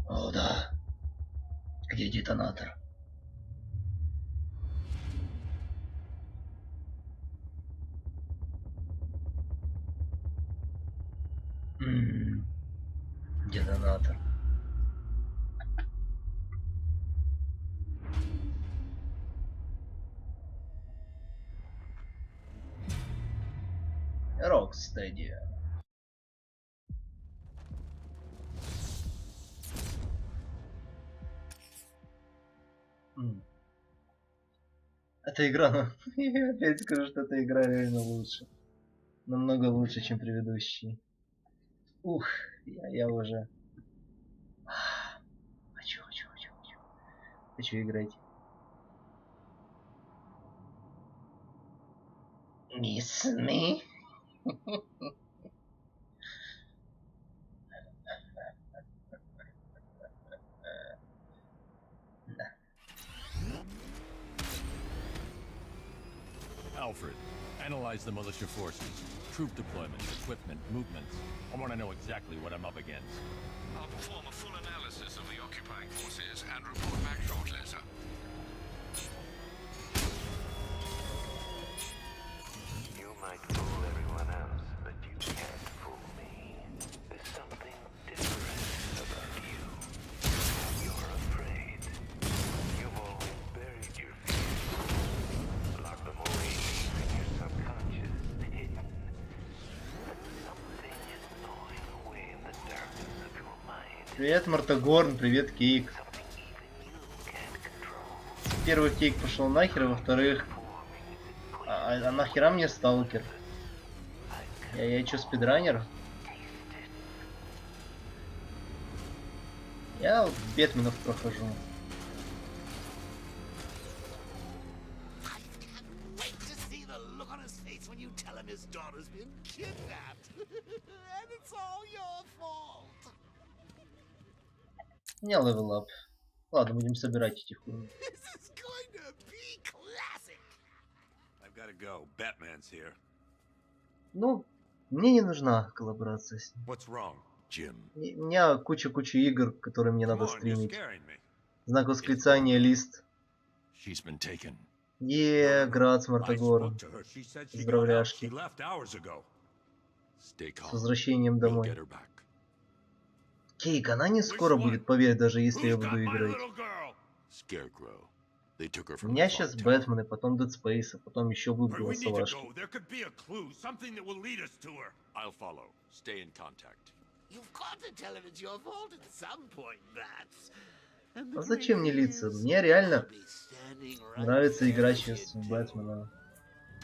О, да. Где детонатор? Детонатор. Рокстеди. Эта игра, я опять скажу, что эта игра реально лучше. Намного лучше, чем предыдущие. Ух, я уже... Хочу играть. Мисс-ми. Alfred, analyze the militia forces, troop deployment, equipment, movements. I want to know exactly what I'm up against. I'll perform a full analysis of the occupying forces and report back shortly, sir. You might fool everyone else, but you can't fool me. There's something different about you. You're afraid. You've always buried your fears. Locked them away in your subconscious, hidden. But something is gnawing away in the darkness of your mind. Привет, Мартагорн, привет, Кейк. Something even you can't control. Во-первых, Кейк пошел нахер, а во-вторых, а нахера мне сталкер? Я чё, спидранер? Я Бэтменов прохожу. Wait to see the look on his face when you tell him his daughter's been kidnapped. And it's all your fault. Не левел ап. Ладно, будем собирать этих. This is going to be classic. I've got to go. Batman's here. Ну, мне не нужна коллаборация с ним. What's wrong, Jim? У меня куча игр, которые мне Come надо on, you're стримить. scaring me. Знак восклицания, лист. She's been taken. Грац, I Мартагорн. spoke to her. She said she got out. Поздравляшки. She left hours ago. Stay С calm. возвращением We'll домой. get her back. Кейк, она не скоро будет, поверь, даже если я буду играть. Scarecrow. They took her У from меня the сейчас clock tower. Бэтмены, потом Dead Space, а потом еще Where we выбрала need to Салашки. go, there could be a clue, something that will lead us to her. I'll follow. Stay in contact. You've got to tell him it's your fault at some point, Bats. And А the зачем мне great лица? is, Мне реально I'll be standing right нравится there играть if you сейчас в do. Бэтмена.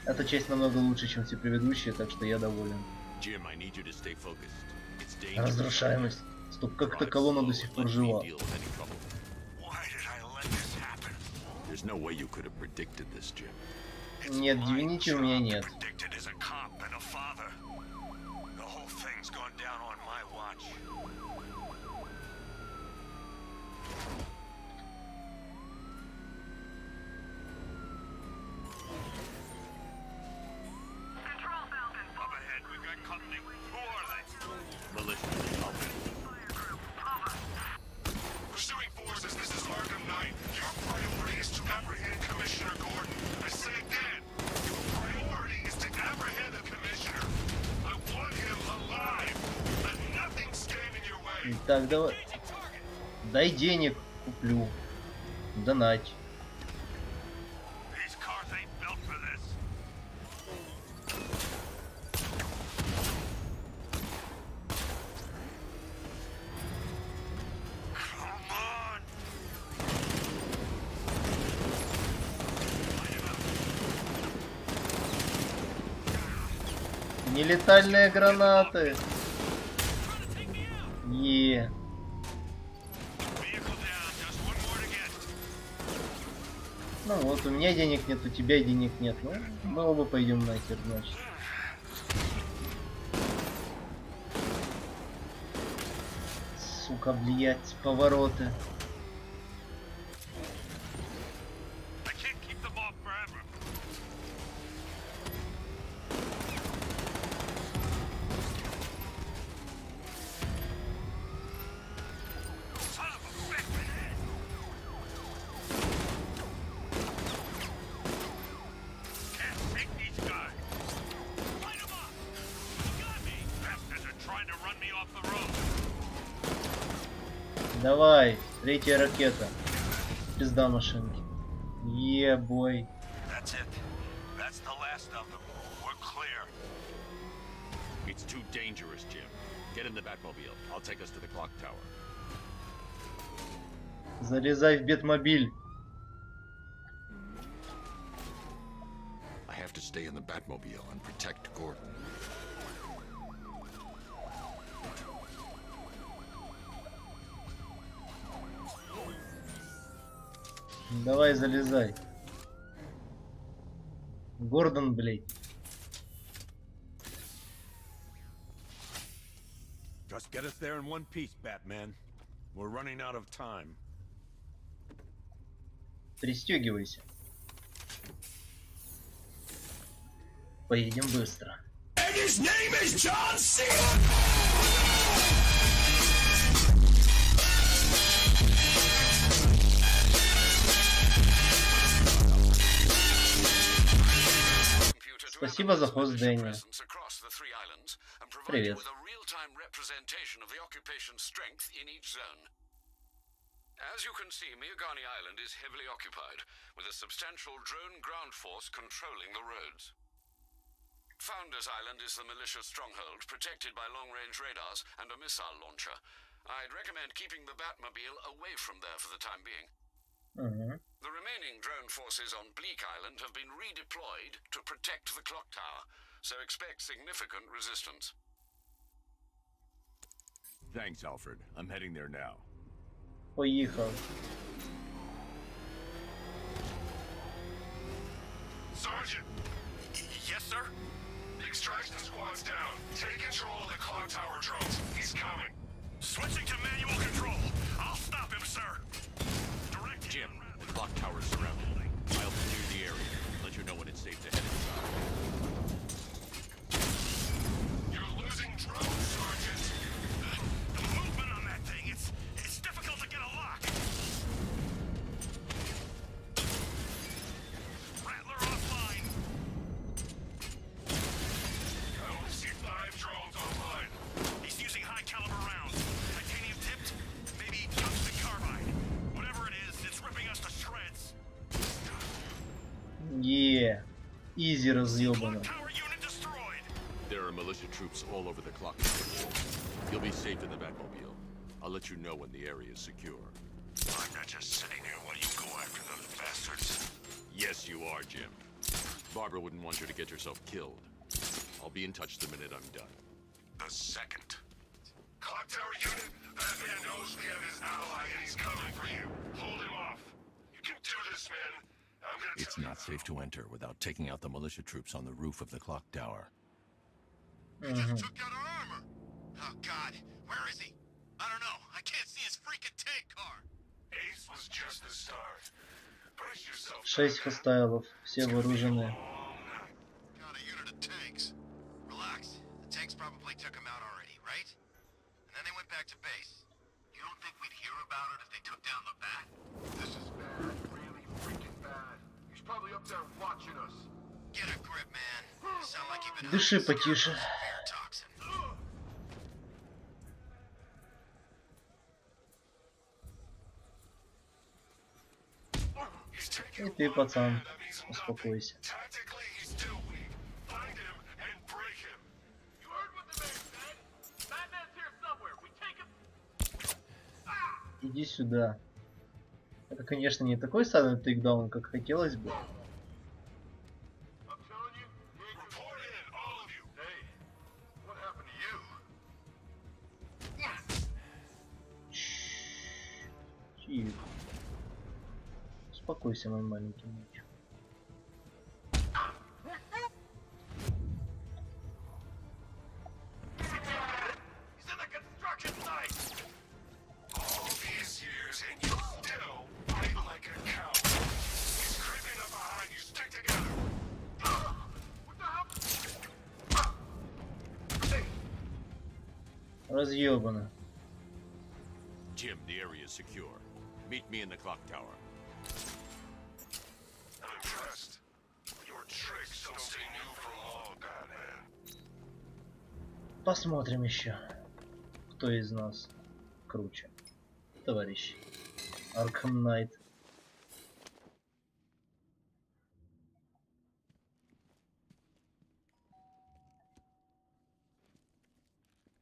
Эта часть намного лучше, чем все предыдущие, так что я доволен. Jim, I need you to stay focused. It's dangerous. Разрушаемость. Стоп, как эта колонна до сих пор жива. Why did I let this happen? There's no way you could have predicted this, Jim. Нет, Divinity у меня нет. Predicted as a cop and a father. The whole thing's gone down on my watch. Up ahead, we've got company. Who are they? Militia. Pursuing forces, this is Arkham Knight. Your priority is to apprehend Commissioner Gordon. I say again, your priority is to apprehend the Commissioner. I want him alive. Let nothing stand in your way. Так, давай. Дай денег, куплю. Донать. These cars ain't built for this. Come on. Нелетальные гранаты. Е. Vehicle down, just one more to get. Ну вот, у меня денег нет, у тебя денег нет. Ну, мы оба пойдем нахер, значит. Сука, блять, повороты. I can't keep them off forever. Son of trying to run me off the road. Давай, третья ракета. Пизда машинки. Е-бой. That's it. That's the last of them. We're clear. It's too dangerous, Jim. Get in the Batmobile. I'll take us to the clock tower. Залезай в Бэтмобиль. I have to stay in the Batmobile and protect Gordon. Давай, залезай. Гордон, блядь. Just get us there in one piece, Batman. We're running out of time. Пристегивайся. Поедем быстро. And his name is John Cena! Спасибо за хост, Дэнни. Привет. As you can see, Miagani Island is heavily occupied, with a substantial drone ground force controlling the roads. Founders Island is the militia stronghold, protected by long-range radars and a missile launcher. I'd recommend keeping the Batmobile away from there for the time being. The remaining drone forces on Bleak Island have been redeployed to protect the clock tower, so expect significant resistance. Thanks, Alfred. I'm heading there now. Поехал. Sergeant! Yes, sir? The extraction squad's down. Take control of the clock tower drones. He's coming. Switching to manual control. I'll stop him, sir. Direct Jim, the clock tower's surrounded. I'll clear the area. Let you know when it's safe to head inside. You're losing drones, Sergeant. The movement on that thing, it's difficult to get a lock. Rattler offline. I only see 5 drones online. He's using high caliber rounds. Titanium tipped, maybe tungsten carbide. Whatever it is, it's ripping us to shreds. Изи разъебано. Tower unit destroyed. There are militia troops all over the clock tower. You'll be safe in the Batmobile. I'll let you know when the area is secure. I'm not just sitting here while you go after those bastards. Yes, you are, Jim. Barbara wouldn't want you to get yourself killed. I'll be in touch the minute I'm done. The second. Clock tower unit, that man knows we have his ally and he's coming for you. Hold him off. You can do this, man. I'm gonna It's not safe to enter without taking out the militia troops on the roof of the clock tower. He just took out our armor. Oh, God. Where is he? I don't know. I can't see his freaking tank car. Ace was just the start. Brace yourself. 6 хостайлов, все вооружены. Got a unit of tanks. Relax. The tanks probably took him out already, right? And then they went back to base. You don't think we'd hear about it if they took down the bat? This is bad. Really freaking bad. He's probably up there watching us. Get a grip, man. You sound like you've been Дыши потише. fear toxin. He's taking И ты, пацан, успокойся. Tactically, he's still weak. Find him and break him. You heard what the man said? Batman's here somewhere. We take him. Иди сюда. Это, конечно, не такой садный тейкдаун, как хотелось бы. I'm telling you, report in, all of you. Hey, what happened to you? Тихо. Успокойся, мой маленький мальчик. He's in the construction site. All these years and you still fight like a coward. He's creeping up behind you. Stick together. What the hell? Разъебано. Jim, the area is secure. Meet me in the clock tower. I'm impressed. Your tricks don't stay new for long, Batman. Посмотрим еще, кто из нас круче. Товарищ Arkham Knight.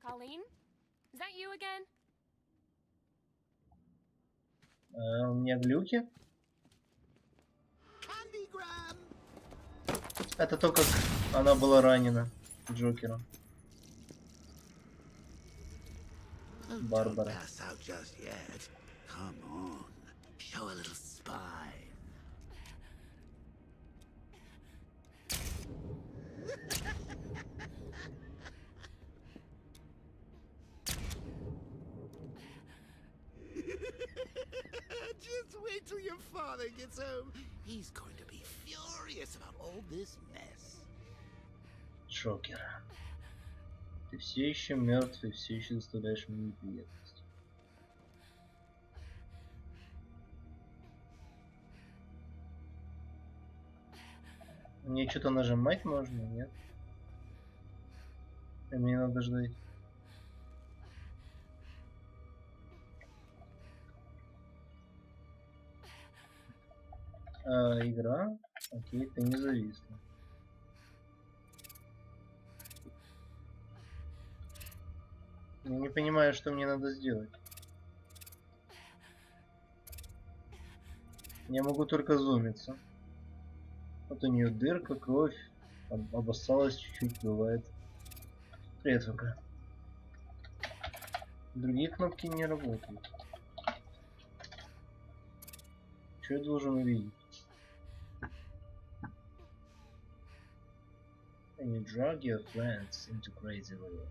Colleen? Is that you again? У меня глюки. Candy Graham! Это то, как она была ранена Джокером. Oh, Barbara. don't pass out just yet. Come on, show a little spine. Just wait till your father gets home. He's going to be furious about all this mess. Джокер. Ты все еще мертв и все еще доставляешь мне неприятности. Мне что-то нажимать можно, нет? А мне надо ждать. Игра? Окей, ты не зависла. Я не понимаю, что мне надо сделать. Я могу только зумиться. Вот у нее дырка, кровь. Обоссалась чуть-чуть, бывает. Привет, ВК. Другие кнопки не работают. Что я должен увидеть? And you drag your friends into crazy world.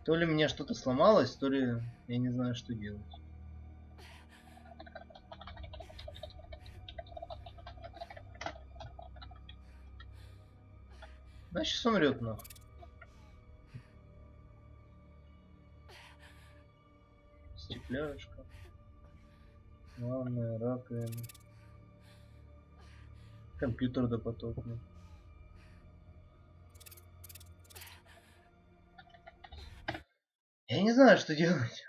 То ли мне что-то сломалось, то ли я не знаю, что делать. Значит, сейчас умрет нахуй. Стекляшка. Ванная, раковина. Компьютер допотопный. Я не знаю, что делать.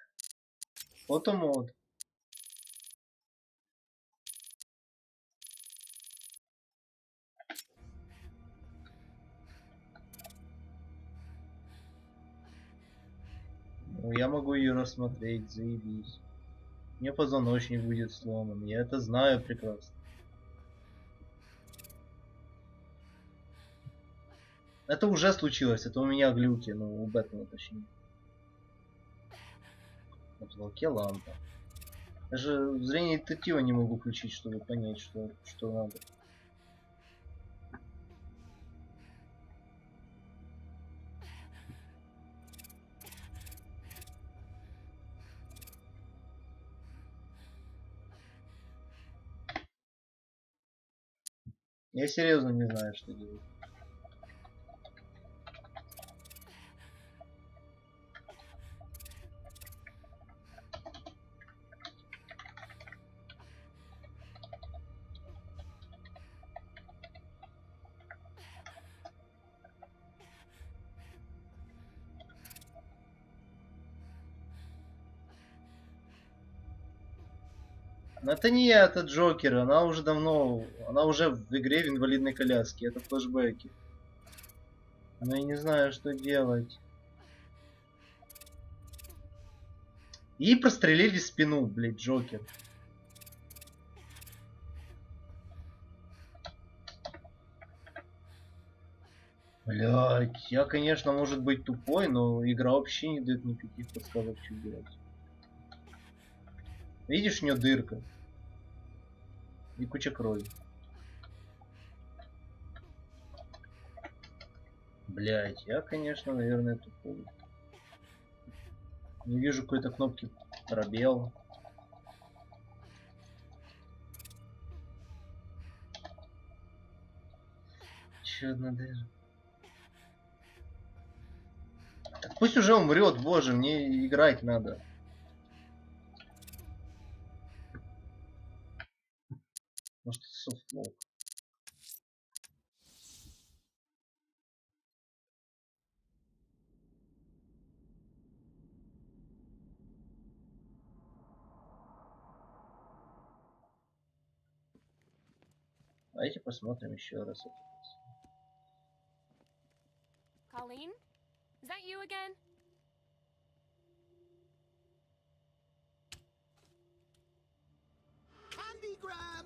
Фотомод. Ну, я могу ее рассмотреть, заебись. Мне позвоночник будет сломан. Я это знаю прекрасно. Это уже случилось. Это у меня глюки. Ну, у Бэтмена точнее. На потолке лампа. Даже зрение детектива не могу включить, чтобы понять, что надо. Я серьезно не знаю, что делать. Но это не я, это Джокер. Она уже давно... Она уже в игре в инвалидной коляске. Это флешбеки. Но я не знаю, что делать. И прострелили спину, блядь, Джокер. Блядь, я, конечно, может быть тупой, но игра вообще не дает никаких подсказок, что делать. Видишь, у нее дырка. И куча крови. Блять, я, конечно, наверное, тупой. Не вижу какой-то кнопки пробел. Еще одна дыра. Так пусть уже умрет, боже, мне играть надо. Может, это софтлок. Давайте посмотрим еще раз это. Colleen? Is that you again? Candygram!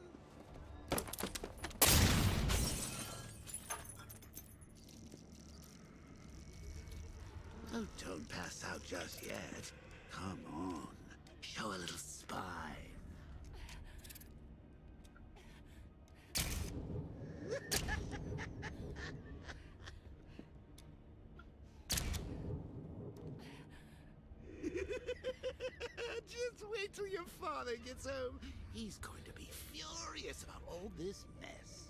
Oh, don't pass out just yet. Come on. Show a little spine. Just wait till your father gets home. He's going to be furious about all this mess.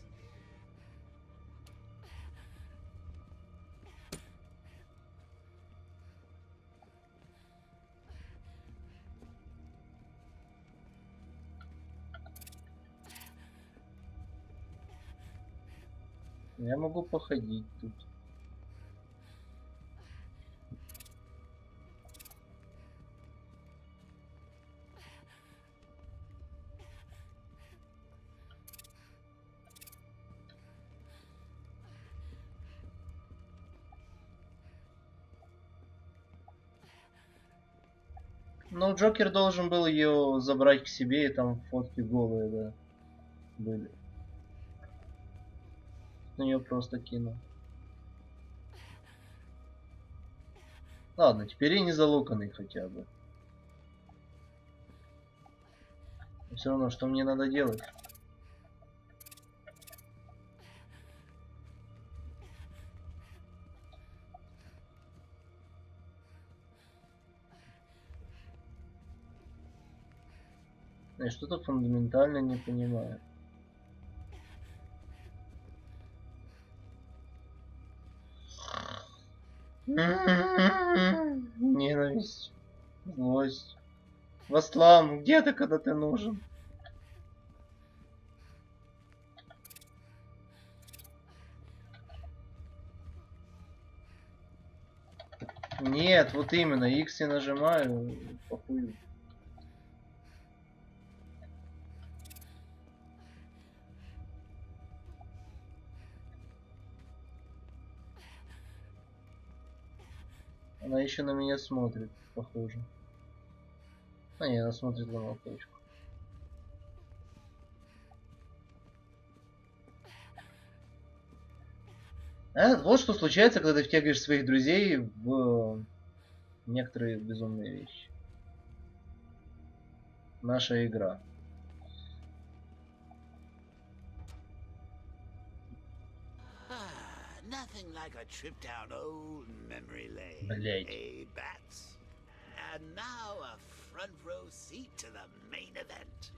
Я могу походить тут. Ну, Джокер должен был ее забрать к себе, и там фотки голые, да, были. На нее просто кинул. Ладно, теперь и не залуканный хотя бы. Все равно, что мне надо делать? Я что-то фундаментально не понимаю. Ненависть. Злость. Васлам, где ты, когда ты нужен? Нет, вот именно, X я нажимаю, похуй. Она еще на меня смотрит, похоже. А нет, она смотрит на мою точку. Вот что случается, когда ты втягиваешь своих друзей в некоторые безумные вещи. Наша игра. Nothing like a trip down old memory lane. Блять. Hey, bats. And now a front row seat to the main event.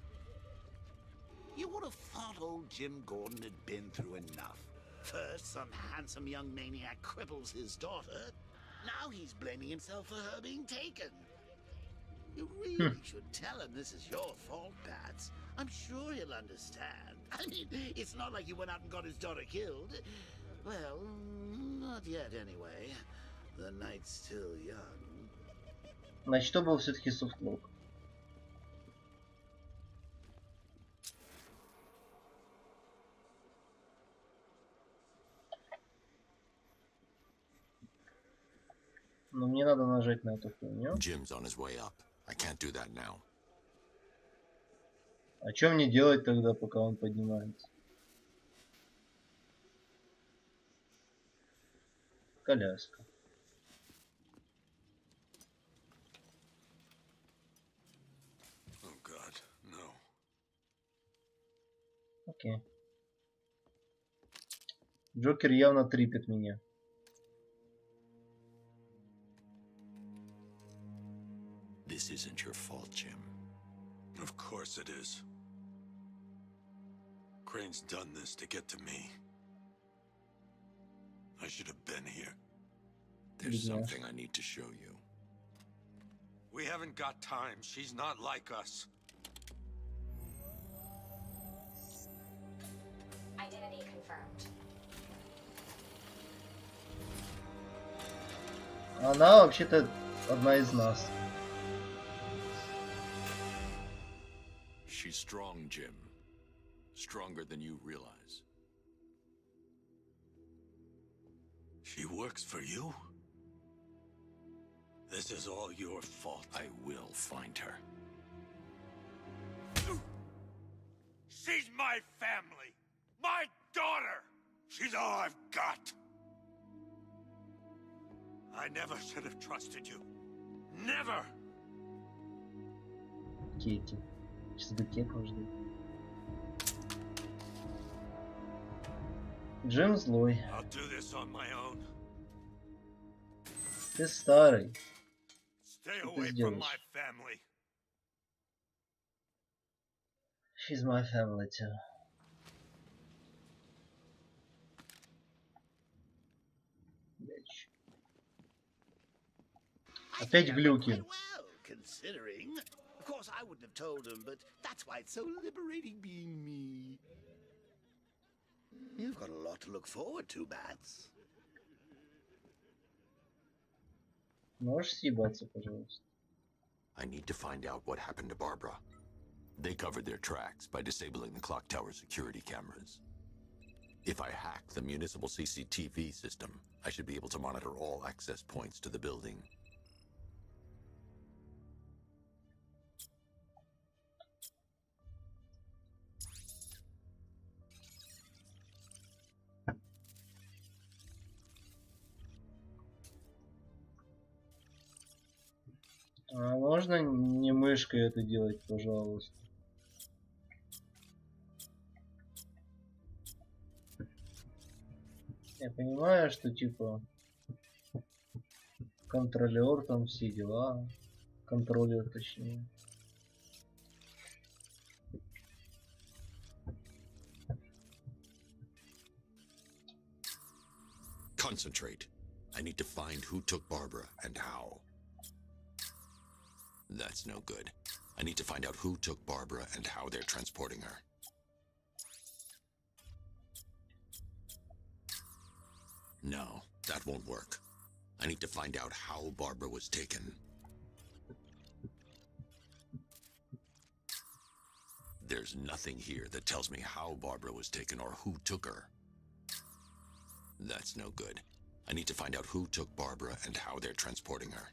You would have thought old Jim Gordon had been through enough. First, some handsome young maniac cripples his daughter. Now he's blaming himself for her being taken. You really should tell him this is your fault, Bats. I'm sure he'll understand. I mean, it's not like you went out and got his daughter killed. Well, not yet anyway. The night's still young. Значит, то был все-таки софтлок. Но мне надо нажать на эту хуйню. Jim's on his way up. I can't do that now. А что мне делать тогда, пока он поднимается? Коляска. Oh God, no. Окей. Джокер явно трипит меня. This isn't your fault, Jim. Of course it is. Crane's done this to get to me. I should have been here. There's Yeah. something I need to show you. We haven't got time. She's not like us. Identity confirmed. Она вообще-то одна из нас. She's strong, Jim. stronger than you realize. She works for you? This is all your fault. I will find her. She's my family! My daughter! She's all I've got! I never should have trusted you. Never! Кейки. Сейчас бы кеков ждет. Джим злой. I'll do this on my own. Ты старый. Stay Что ты away from сделаешь? my family. She's my family too. Блядь. I Опять think that went глюки. quite well, considering. Of course, I wouldn't have told him, but that's why it's so liberating being me. You've got a lot to look forward to, Bats. Можешь съебаться, пожалуйста? I need to find out what happened to Barbara. They covered their tracks by disabling the clock tower security cameras. If I hack the municipal CCTV system, I should be able to monitor all access points to the building. А можно не мышкой это делать, пожалуйста? Я понимаю, что типа контролер, там все дела. Контроллер, точнее. Concentrate. I need to find who took Barbara and how. That's no good. I need to find out who took Barbara and how they're transporting her. No, that won't work. I need to find out how Barbara was taken. There's nothing here that tells me how Barbara was taken or who took her. That's no good. I need to find out who took Barbara and how they're transporting her.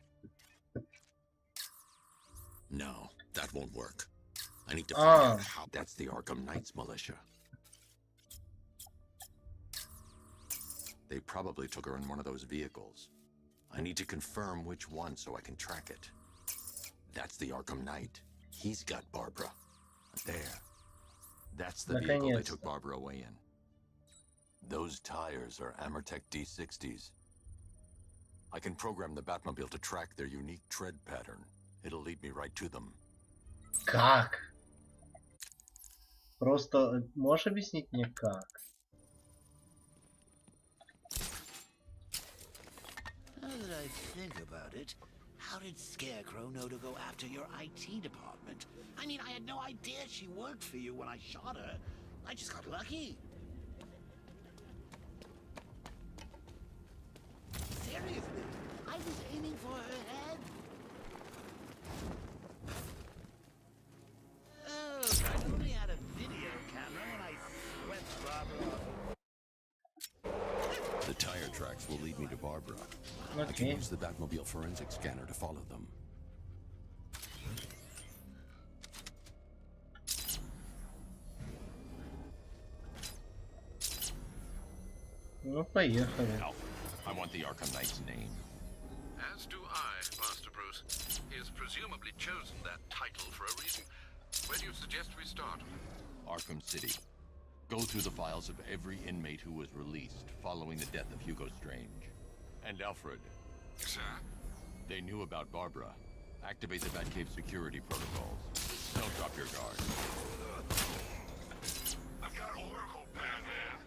No, that won't work. I need to find out how. That's the Arkham Knights militia. They probably took her in one of those vehicles. I need to confirm which one so I can track it. That's the Arkham Knight. He's got Barbara. There. That's the vehicle they took Barbara away in. Those tires are Amertech D60s. I can program the Batmobile to track their unique tread pattern. It'll lead me right to them. Как? Просто можешь объяснить мне как? Now that I think about it, how did Scarecrow know to go after your IT department? I mean, I had no idea she worked for you when I shot her. I just got lucky. Seriously, I was aiming for her head. Oh, I only had a video camera when I swept Barbara off. The tire tracks will lead me to Barbara. I can use the Batmobile forensic scanner to follow them. Ну, поехали. Alfred, I want the Arkham Knight's name. As do I, Master Bruce. He has presumably chosen that title for a reason. Where do you suggest we start? Arkham City. Go through the files of every inmate who was released following the death of Hugo Strange. And Alfred. Sir? They knew about Barbara. Activate the Batcave security protocols. Don't drop your guard. I've got Oracle, Batman.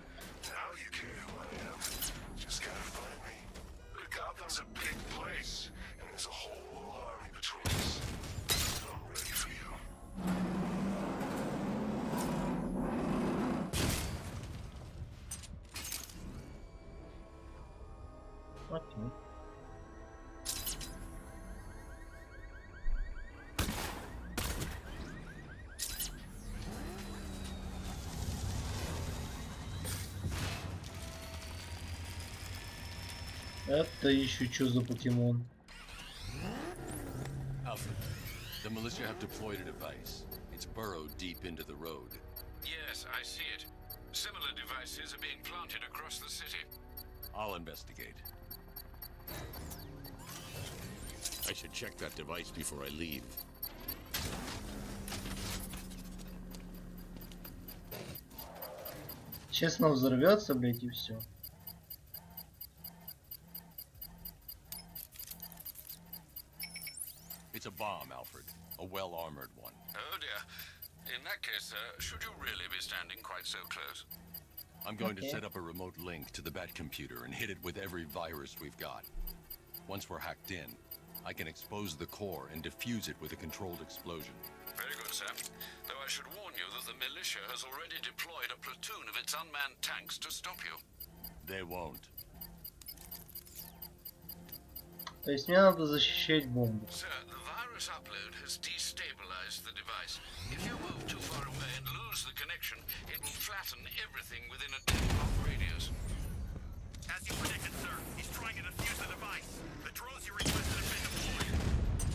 Now you care who I am. Just gotta find me. Gotham's a big place, and there's a whole army between us. I'm ready for you. Окей. Это еще что за покемон? Alfred, the militia have deployed a device. It's burrowed deep into the road. Yes, I see it. Similar devices are being planted across the city. I'll investigate. I should check that device before I leave. Честно, взорвется, блядь, и все. It's a bomb, Alfred. A well-armored one. Oh dear. In that case, should you really be standing quite so close? I'm going to Okay. set up a remote link to the Bat computer and hit it with every virus we've got. Once we're hacked in, I can expose the core and defuse it with a controlled explosion. Very good, sir. Though I should warn you that the militia has already deployed a platoon of its unmanned tanks to stop you. They won't. То есть мне надо защищать бомбу. Sir, the virus upload has destabilized the device. If you move too far away and lose the connection, it will flatten everything within a 10-block radius. As you predicted, sir, he's trying to defuse the device. The drones you requested have been deployed.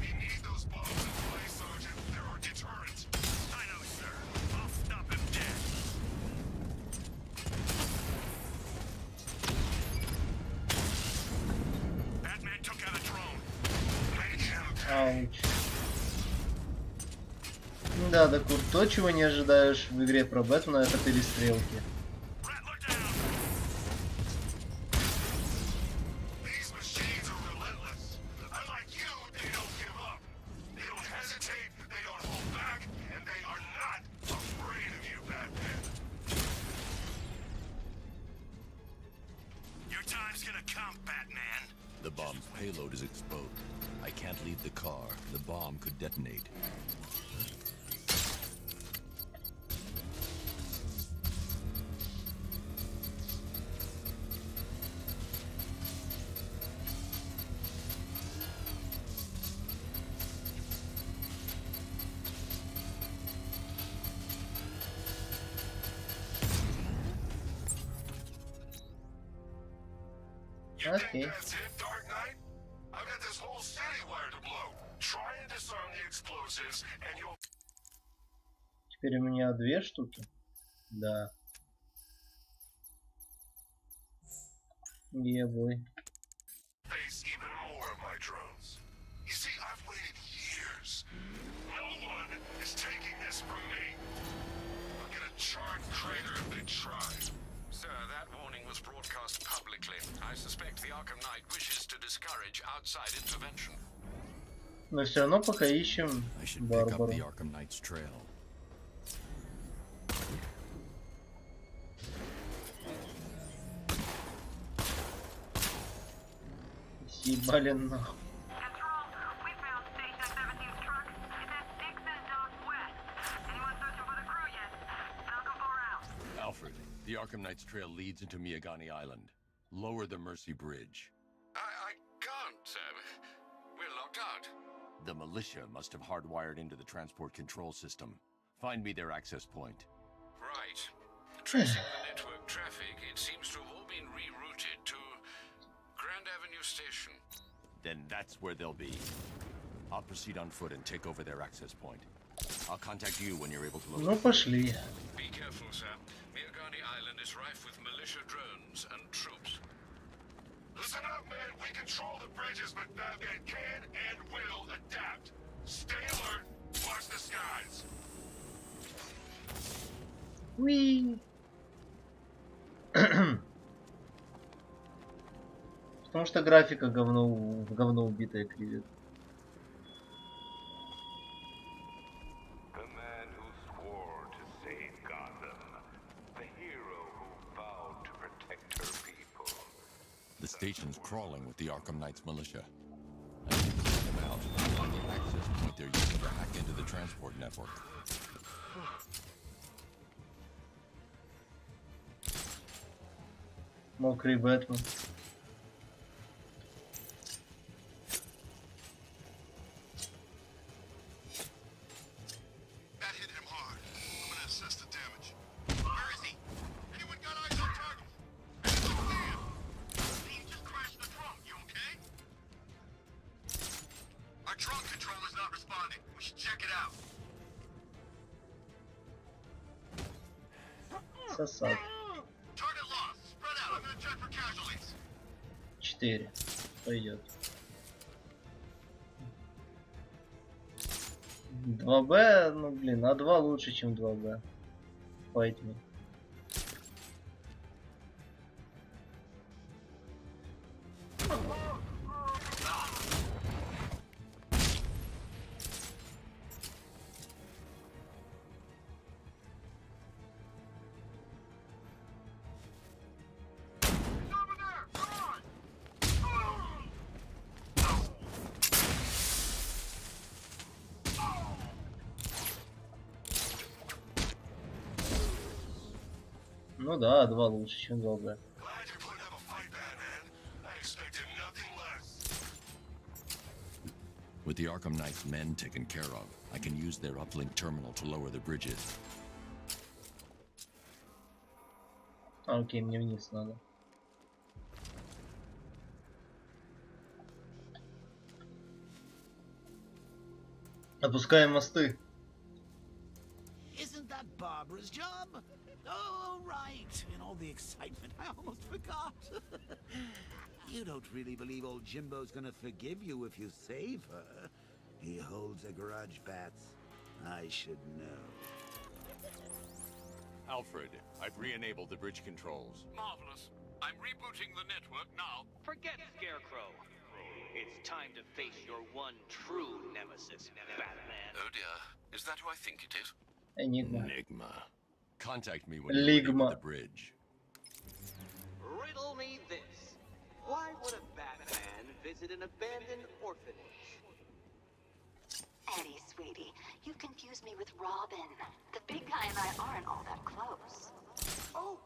We need those bombs in place, Sergeant. They're our deterrent. I know, sir. I'll stop him dead. Batman took out a drone. Ауч. Да, да, Курт, то, чего не ожидаешь в игре про Бэтмена, это перестрелки. Rattler down. These machines are relentless. Unlike you, they don't give up. They don't hesitate, they don't hold back, and they are not afraid of you, Batman. Your time's gonna come, Batman. The bomb's payload is exposed. I can't leave the car. The bomb could detonate. You Okay. think that's it, Dark Knight? I've got this whole city wired to blow. Try and disarm the explosives, and you'll Теперь у меня две штуки. Да. Ебой. face even more of my drones. You see, I've waited years. No one is taking this from me. I'll get a charred crater if they try. Sir, that warning was broadcast publicly. I suspect the Arkham Knight wishes to discourage outside intervention. Но все равно пока ищем I should pick up the Барбару. Arkham Knight's trail. Съебали нахуй. Control, we found Station 17's truck. It's at Dixon Dock West. Anyone searching for the crew yet? Falcon 4 out. Alfred, the Arkham Knight's trail leads into Miyagani Island. Lower the Mercy Bridge. I can't, sir. We're locked out. The militia must have hardwired into the transport control system. Find me their access point. Right. Tracing the network traffic, it seems to have all been rerouted to Grand Avenue Station. Then that's where they'll be. I'll proceed on foot and take over their access point. I'll contact you when you're able to Ну locate. пошли. Be careful, sir. Miyagani Island is rife with militia drones and troops. Listen up, man. We control the bridges, but Batman can and will adapt. Stay alert. Watch the skies. Уи. Потому что графика говно убитая кривит. The man who swore to save Gotham. The hero who vowed to protect her people. The station's crawling with the Arkham Knight's militia. I need to clear them out and find the access point they're using to hack into the transport network. Мокрый Бэтмен. That hit him hard. I'm gonna assess the damage. Where is he? Anyone got eyes on target? He just crashed the drone. Сосад. 4. Пойдет. 2Б, ну блин, А2 лучше, чем 2Б. Fight me. Ну да, А2 лучше, чем 2Б. With the Arkham Knight's men taken care of, I can use their uplink terminal to lower the bridges. Окей, мне вниз надо. Опускаем мосты. Isn't that Barbara's job? Oh, right. In all the excitement, I almost forgot. You don't really believe old Jimbo's gonna forgive you if you save her. He holds a grudge, Bats. I should know. Alfred, I've re-enabled the bridge controls. Marvelous. I'm rebooting the network now. Forget Scarecrow. It's time to face your one true nemesis, Batman. Oh dear. Is that who I think it is? Enigma. Contact me when you're ready with the bridge. Riddle me this. Why would a Batman visit an abandoned orphanage? Eddie, sweetie, you confused me with Robin. The big guy and I aren't all that close. Oh,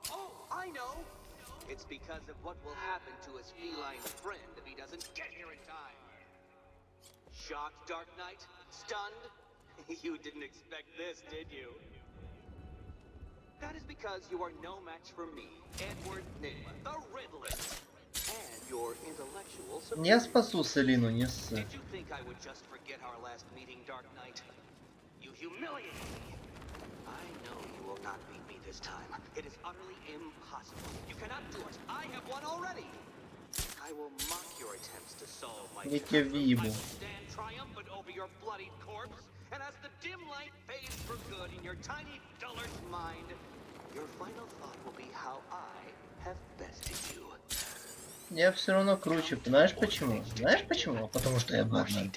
I know. It's because of what will happen to his feline friend if he doesn't get here in time. Shocked, Dark Knight? Stunned? You didn't expect this, did you? That is because you are no match for me, Edward Nigma, the Riddler, and your intellectual superior. Я спасу Селину, не ссы. Did you think I would just forget our last meeting, Dark Knight? You humiliated me. I know you will not beat me this time. It is utterly impossible. You cannot do it. I have won already. I will mock your attempts to solve my Я тебя problem. I вибу. will stand triumphant over your bloodied corpse, and as the dim light fades for good in your tiny dullard's mind, your final thought will be how I have bested you. Я все равно круче. Знаешь почему? Знаешь почему? Потому что я Бэтмен.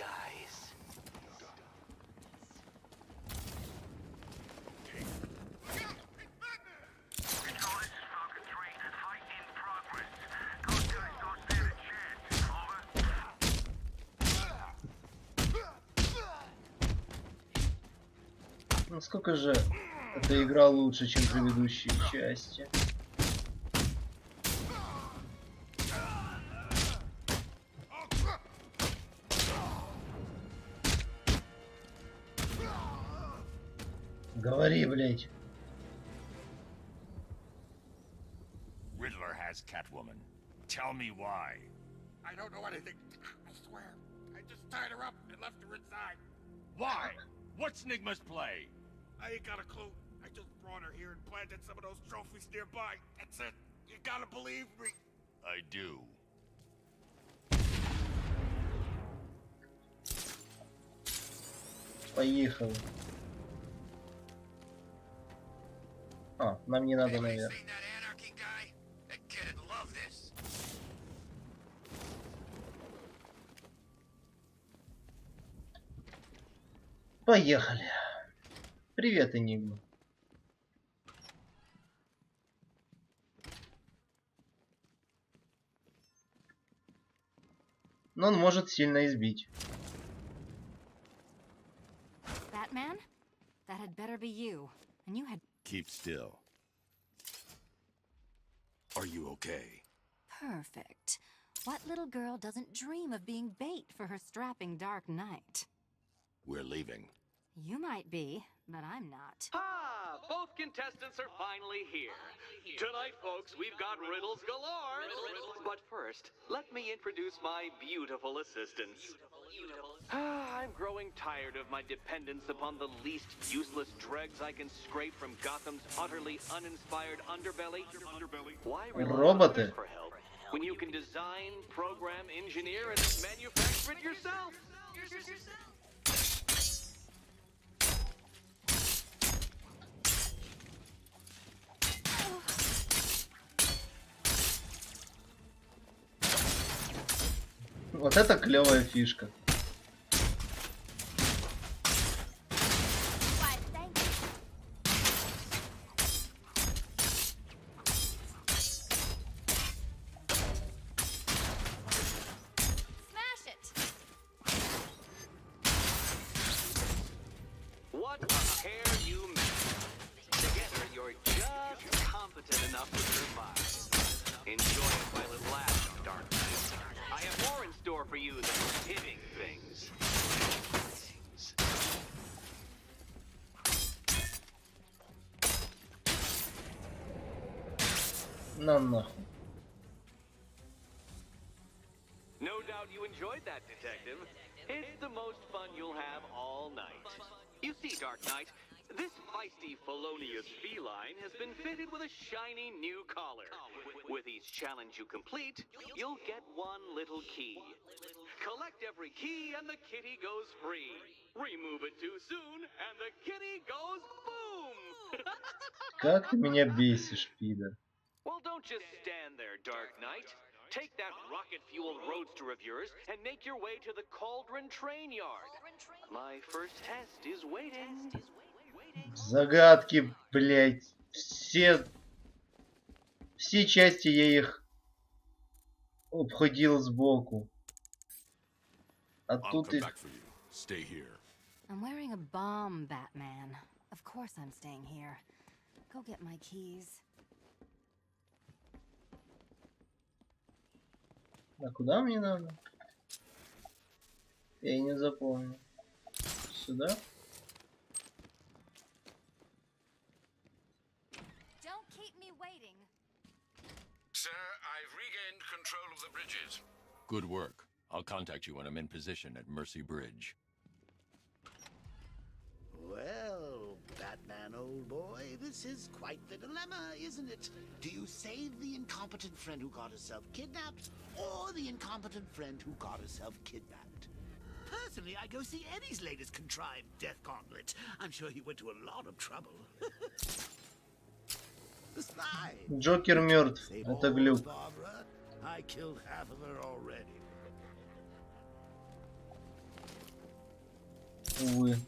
Насколько же эта игра лучше, чем предыдущие части? Говори, блять. Riddler has Catwoman. Tell me why. I don't know anything. I swear. I just tied her up and left her inside. Why? What's Nigma's play? I ain't got a clue. I just brought her here and planted some of those trophies nearby. That's it. You gotta believe me. I do. Поехали. А, нам не надо наверх. Поехали. Привет, Энигма. Но он может сильно избить. Batman? That had better be you. And you had... Keep still. Are you okay? Perfect. What little girl doesn't dream of being bait for her strapping Dark Knight? We're leaving. You might be, but I'm not. Ah, both contestants are finally here. Tonight, folks, we've got riddles galore. But first, let me introduce my beautiful assistants. I'm growing tired of my dependence upon the least useless dregs I can scrape from Gotham's utterly uninspired underbelly. Why rely on Роботы. others for help when you can design, program, engineer, and manufacture it yourself? Вот это клевая фишка. What a pair you met. Together, you're just competent enough to survive. Enjoy it while it lasts, Dark Knight. I have more in store for you than hitting things. На нахуй. No doubt you enjoyed that, Detective. It's the most fun you'll have all night. You see, Dark Knight, this feisty felonious feline has been fitted with a shiny new collar. With each challenge you complete, you'll get one little key. Collect every key and the kitty goes free. Remove it too soon and the kitty goes boom! Как ты меня бесишь, пидор. Well, don't just stand there, Dark Knight. Take that rocket-fueled roadster of yours and make your way to the Cauldron Train Yard. My first test is waiting. Загадки, блять. Все части я их обходил сбоку. А тут их... I'm wearing a bomb, Batman. Of course I'm staying here. Go get my keys. А куда мне надо? Я и не запомнил. Сюда? Don't keep me waiting. Sir, I've regained control of the bridges. Good work. I'll contact you when I'm in position at Mercy Bridge. Well, Batman, old boy, this is quite the dilemma, isn't it? Do you save the incompetent friend who got herself kidnapped, or the incompetent friend who got herself kidnapped? Personally, I go see Eddie's latest contrived death gauntlet. I'm sure he went to a lot of trouble. Besides, Джокер мертв. Это глюк. Barbara, I killed half of her already. Увы.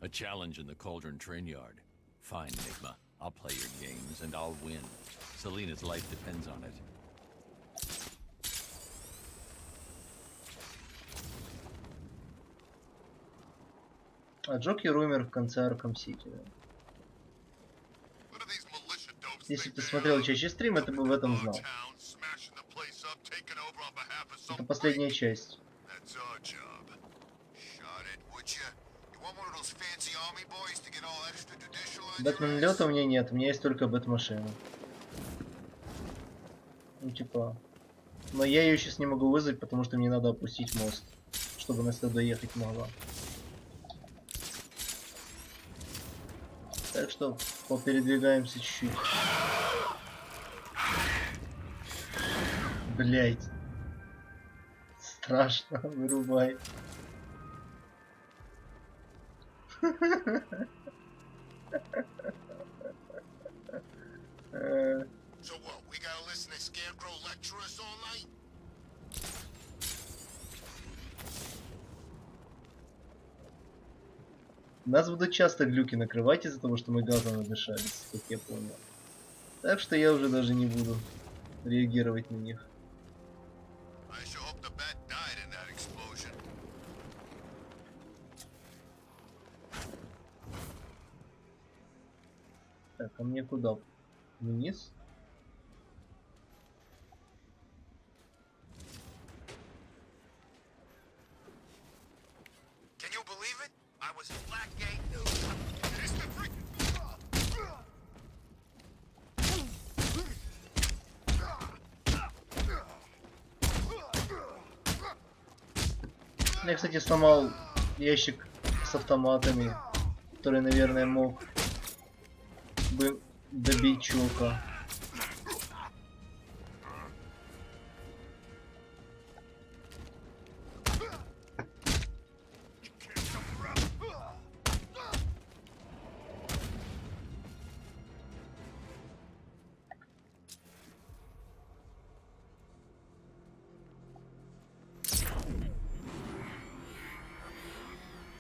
A challenge in the Cauldron Train Yard. Fine, Enigma. I'll play your games and I'll win. Selina's life depends on it. А Джокер умер в конце Arkham City. Да? Если ты смотрел чаще стрим, это бы в этом знал. Это последняя часть. Бэтмен лета у меня нет, у меня есть только Бэтмашина. Ну типа. Но я ее сейчас не могу вызвать, потому что мне надо опустить мост, чтобы она сюда доехать могла. Так что попередвигаемся чуть-чуть. Блять. Страшно, вырубай. So what, we gotta listen to Scarecrow lecture us all night? Нас будут часто глюки накрывать из-за того, что мы газом надышались, как я понял. Так что я уже даже не буду реагировать на них. Так, а мне куда? Вниз? Я, кстати, сломал ящик с автоматами, который, наверное, мог бы добить чувака.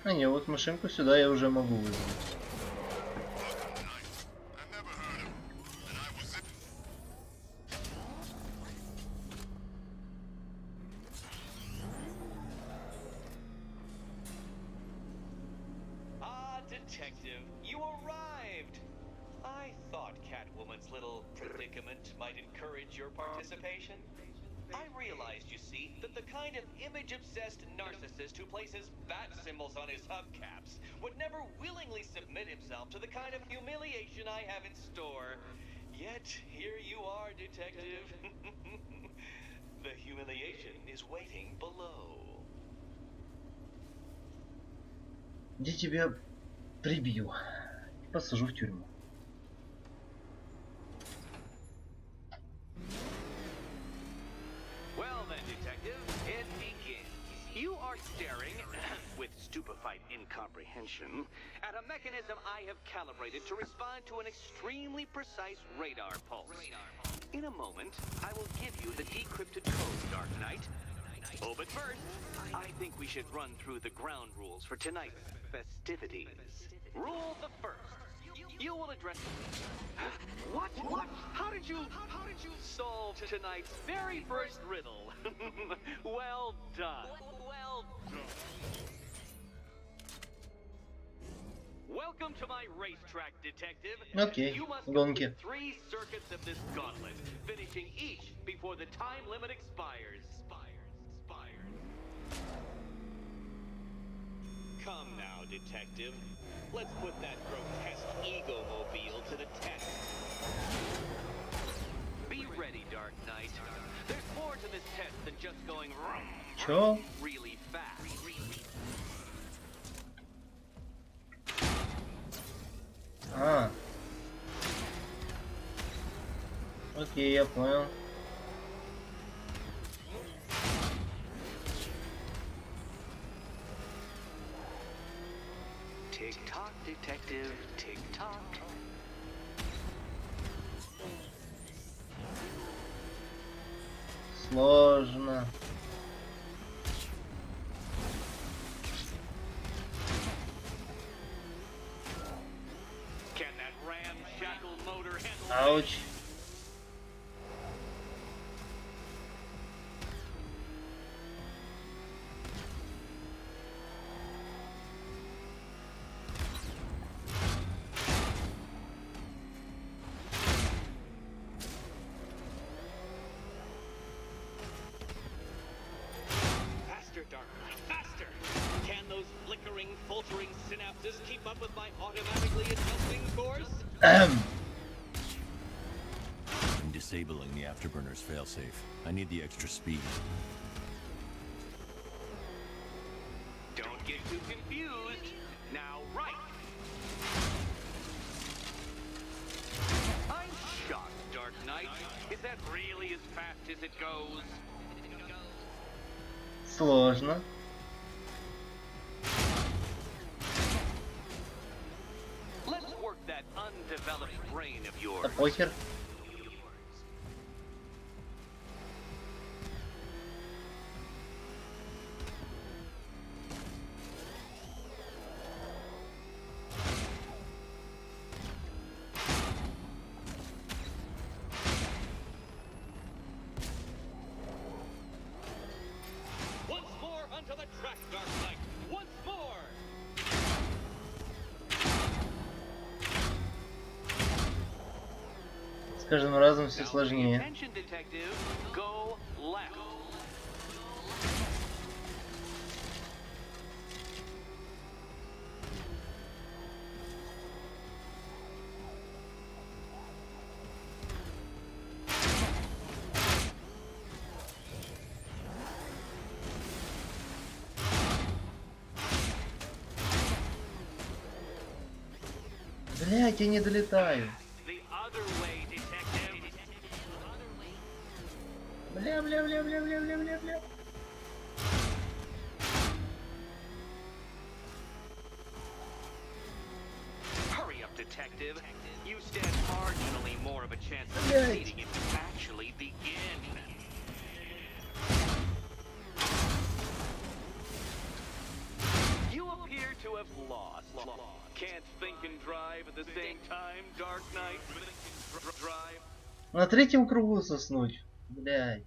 А не, вот машинку сюда я уже могу вызвать. Detective, you arrived! I thought Catwoman's little predicament might encourage your participation. I realized, you see, that the kind of image-obsessed narcissist who places bat symbols on his hubcaps would never willingly submit himself to the kind of humiliation I have in store. Yet, here you are, Detective. The humiliation is waiting below. Где тебя прибью и посажу в тюрьму. Well then, Detective, it begins. You are staring, with stupefied incomprehension, at a mechanism I have calibrated to respond to an extremely precise radar pulse. In a moment, I will give you the decrypted code, Dark Knight. Oh, but first, I think we should run through the ground rules for tonight's festivities. Rule the first. You will address... What? How did you solve tonight's very first riddle? Well done. Well done. Welcome to my racetrack, Detective. Окей, You must гонки. complete 3 circuits of this gauntlet, finishing each before the time limit expires. Come now, Detective. Let's put that grotesque ego-mobile to the test. Be ready, Dark Knight. There's more to this test than just going Чё? really fast. А. Окей, я понял. Tick-tock, Detective, tick-tock. Сложно. Can that ramshackle motor handle? Ауч. Faster, Dark Knight, faster! Can those flickering, faltering synapses keep up with my automatically adjusting course? Ahem. I'm disabling the afterburner's failsafe. I need the extra speed. Don't get too confused. Now, right. I'm shocked, Dark Knight. Is that really as fast as it goes? Сложно. Let's work that undeveloped brain of yours. Да похер. Once more onto the track, Dark Knight. Once more. С каждым разом все Now pay сложнее. attention, Detective. Go left. Блять, я не долетаю. Бля. Hurry up, detective. You stand marginally more of a chance of succeeding if you actually begin. You appear to have lost. Can't think and drive at the same time, Dark Knight. Drive. На третьем кругу соснуть. Блядь.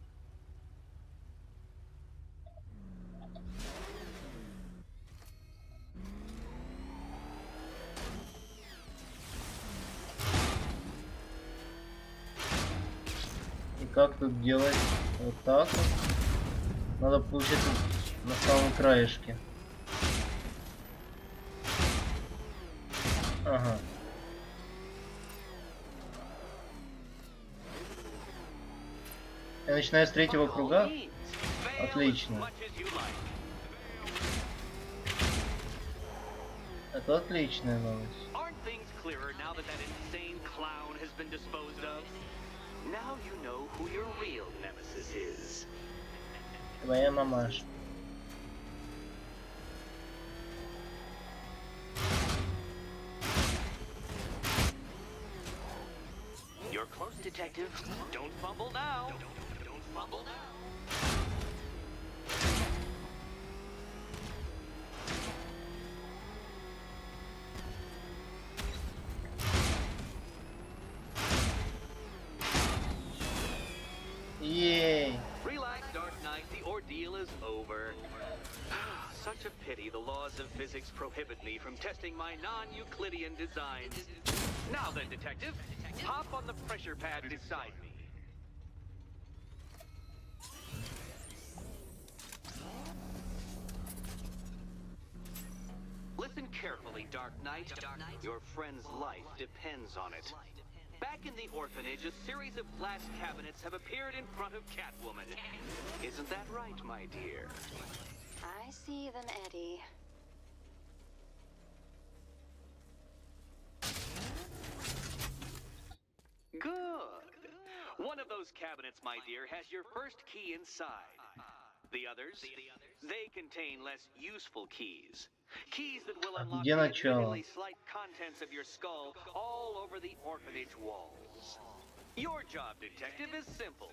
И как тут делать? Вот так вот. Надо получиться на самом краешке. Ага. Я начинаю с третьего круга. Отлично. Это отличная новость. Твоя мамаша. You're close, detective. Don't fumble now. Don't fumble now. Yay! Relax, Dark Knight. The ordeal is over. Such a pity the laws of physics prohibit me from testing my non-Euclidean designs. Now then, detective, hop on the pressure pad beside me. Listen carefully, Dark Knight. Your friend's life depends on it. Back in the orphanage, a series of glass cabinets have appeared in front of Catwoman. Isn't that right, my dear? I see them, Eddie. Good. One of those cabinets, my dear, has your first key inside. The others, they contain less useful keys. Keys that will unlock the admittedly slight contents of your skull all over the orphanage walls. Your job, detective, is simple.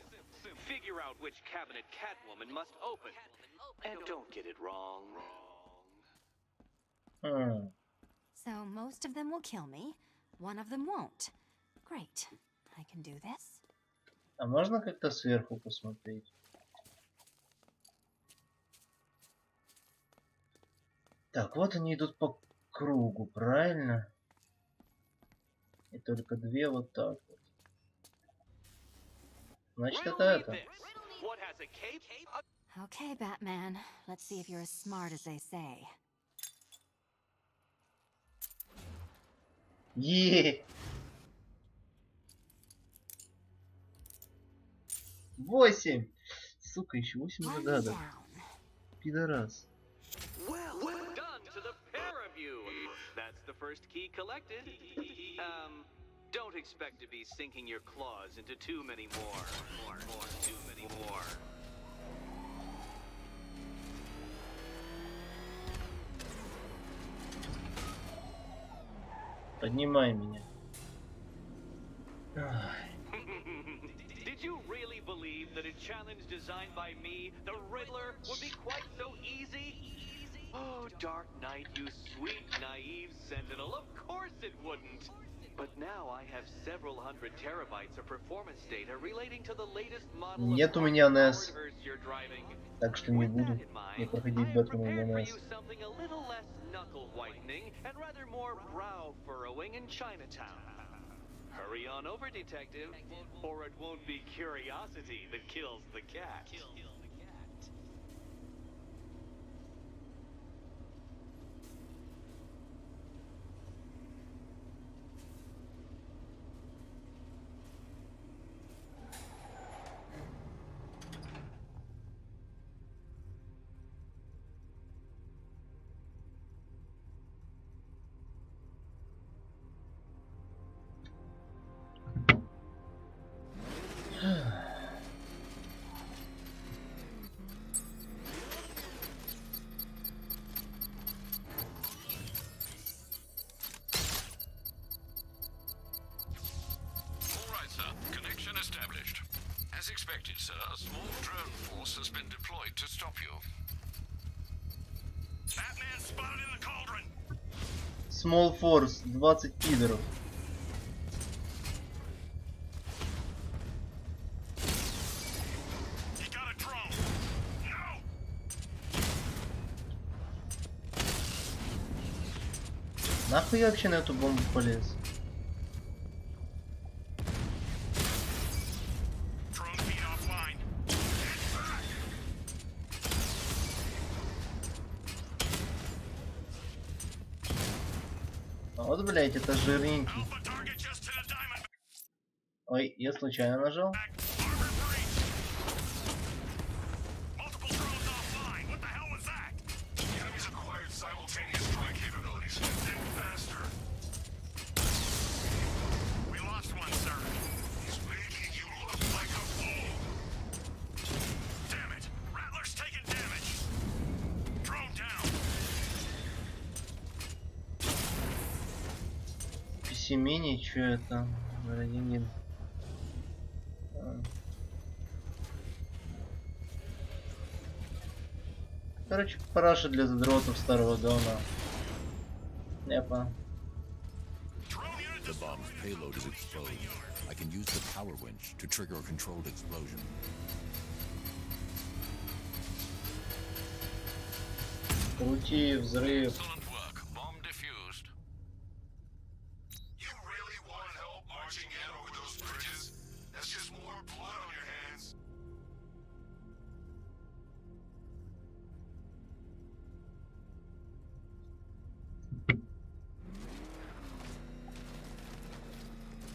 Figure out which cabinet Catwoman must open. And don't get it wrong. So most of them will kill me, one of them won't. Great. I can do this. А можно как-то сверху посмотреть? Так, вот они идут по кругу, правильно? И только две вот так вот. Значит, это. Okay, Batman. Let's see if you're as smart as they say. Е! 8! Сука, еще 8 загадок. Пидорас. Well done to the pair of you. That's the first key collected. Don't expect to be sinking your claws into too many more. Too many more. Поднимай меня. Did you really believe that a challenge designed by me, the Riddler, would be quite so easy? Oh, Dark Knight, you sweet, naive sentinel, of course it wouldn't. But now I have several hundred terabytes of performance data relating to the latest model Нет у меня NES, так что не буду не проходить Бэтмена на NES. Something a little less knuckle whitening and rather more brow furrowing in Chinatown. Hurry on over, detective, or it won't be curiosity that kills the cat. Small Force, 20 пидоров. Нахуй я вообще на эту бомбу полез? Вот, блять, это жирненький. Ой, я случайно нажал. Семени, что это? Градианин. Короче, параша для задротов старого говна. Непа. The bomb's payload is exposed. I can use the power winch to trigger a controlled explosion. Крути, взрыв.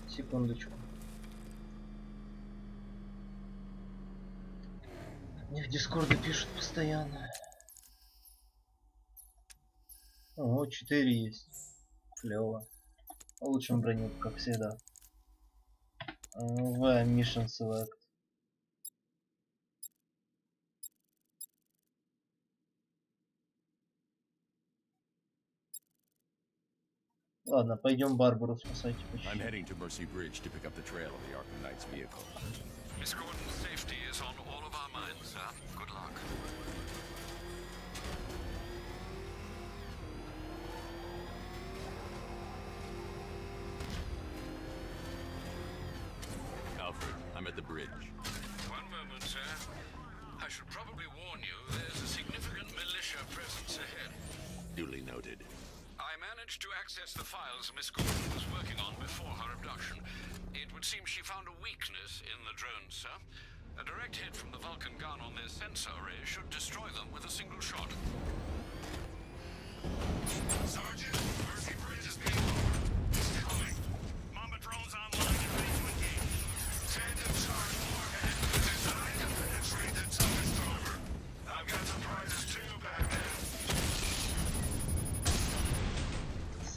Секундочку. Мне в дискорде пишут постоянно. О, 4 есть. Клево. Улучшим броню, как всегда. В Mission Select. Ладно, пойдем Барбару спасать. I'm heading to Mercy Bridge to pick up the trail of the Arkham Knight's vehicle. Miss Gordon's safety is on all of our minds, sir. Good luck. Alfred, I'm at the bridge. One moment, sir. I should probably warn you there's a significant militia presence ahead. Duly noted. I managed to access the files Miss Gordon was working on before her abduction. It would seem she found a weakness in the drones, sir. A direct hit from the Vulcan gun on their sensor array should destroy them with a single shot. Sergeant, Mercy Bridge is being lowered. It's coming. Mamba drones online and ready to engage. Tandem charge warhead designed to penetrate the toughest armor. I've got surprises too, Batman.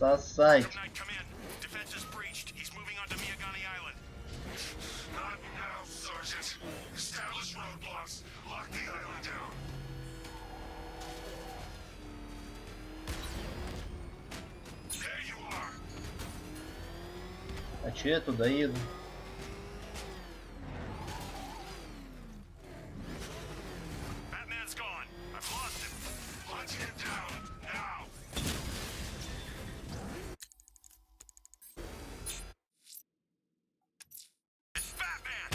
Сосать. Come in. Defense is breached. He's moving onto Miyagani Island. Not now, Sergeant. Establish roadblocks. Lock the island down. There you are. А че я туда еду? Batman's gone. I've lost him. Hunt him down. Now. It's Batman.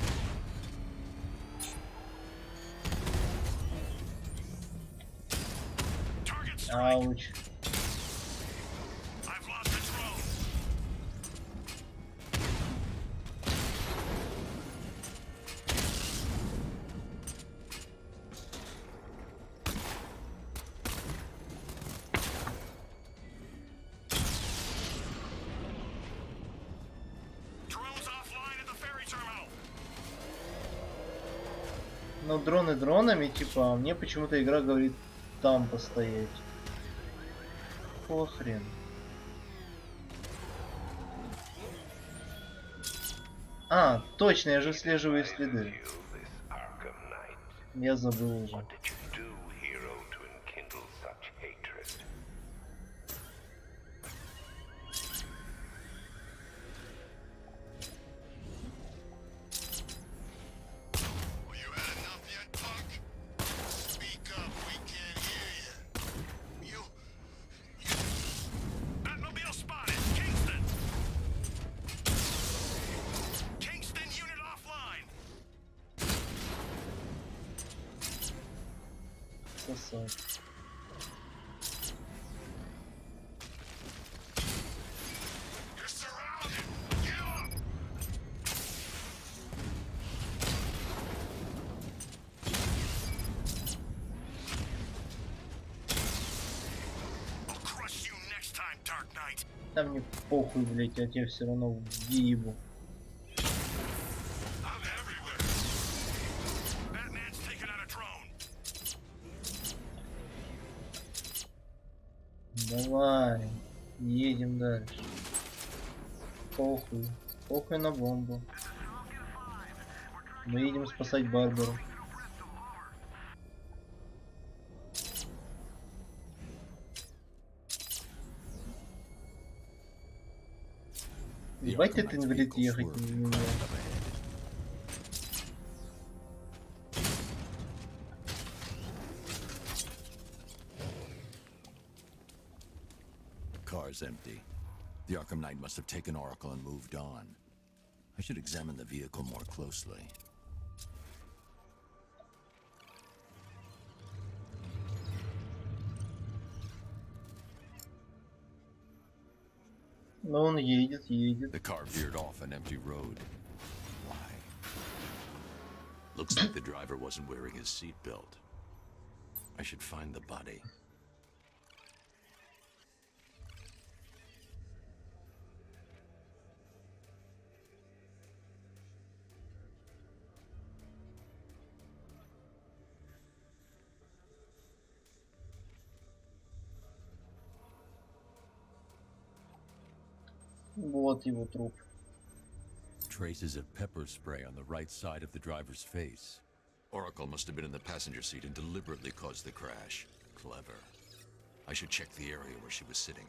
Target strike. Ауч. I've lost the drone. Drones offline at the ferry terminal. Ну, дроны дронами, типа, а мне почему-то игра говорит там постоять. Похрен. А, точно, я же слеживаю следы. Я забыл уже. Batmobile сосать. Там мне похуй, блять, я тебе все равно въебу. Давай, едем дальше. Похуй, похуй на бомбу. Мы едем спасать Барбару. Ебать, ты инвалид ехать не умеешь. Car's empty. The Arkham Knight must have taken Oracle and moved on. I should examine the vehicle more closely. Но он едет, едет. The car veered off an empty road. Why? Looks like the driver wasn't wearing his seatbelt. I should find the body. Вот его труп. Traces of pepper spray on the right side of the driver's face. Oracle must have been in the passenger seat and deliberately caused the crash. Clever. I should check the area where she was sitting.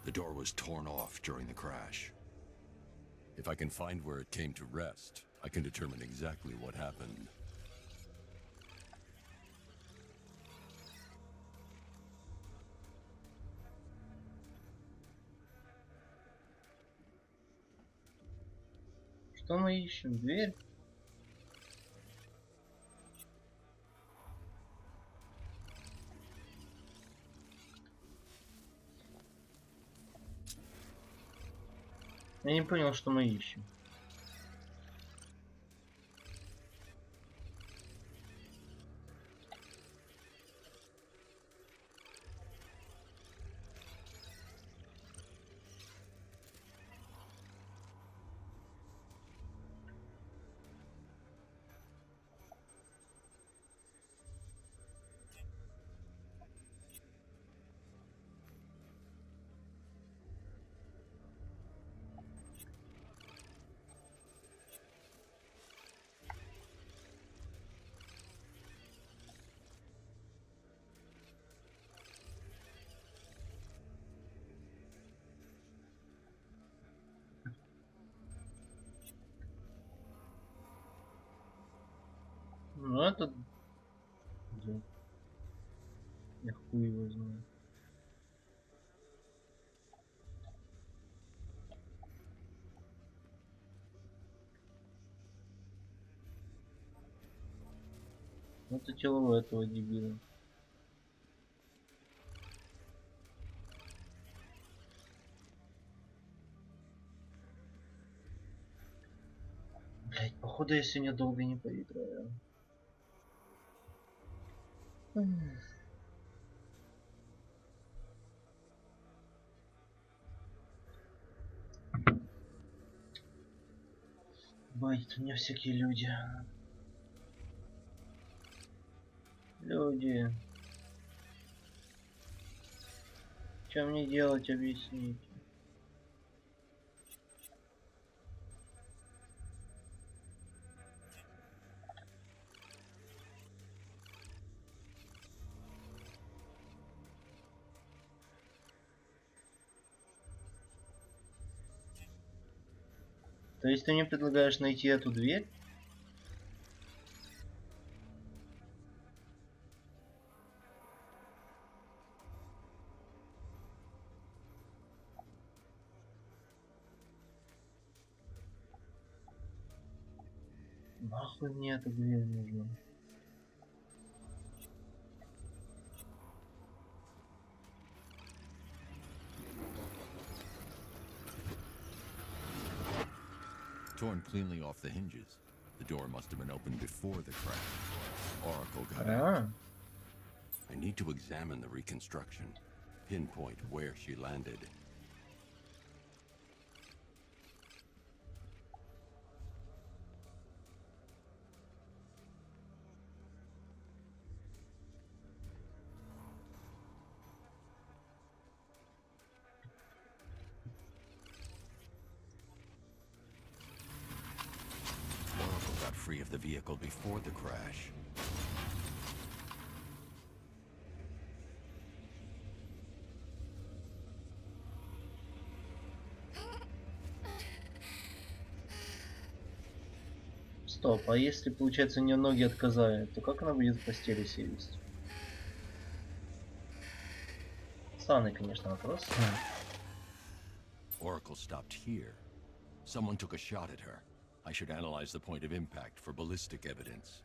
The door was torn off during the crash. If I can find where it came to rest, I can determine exactly what happened. Что мы ищем? Дверь? Я не понял, что мы ищем. Ну это... Да. Я хуй его знаю. Это тело у этого дебила. Блять, походу я сегодня долго не поиграю. Бать, у меня всякие люди. Люди. Что мне делать, объясните. То есть ты мне предлагаешь найти эту дверь? Нахуй мне эта дверь нужна? Torn cleanly off the hinges. The door must have been opened before the crash. Oracle got А, out. I need to examine the reconstruction. Pinpoint where she landed. Oracle got free of the vehicle before the crash. стоп, а если, получается, у нее ноги отказали, то как она будет в постели себя вести? Странный, конечно, вопрос. Oracle stopped here. Someone took a shot at her. I should analyze the point of impact for ballistic evidence.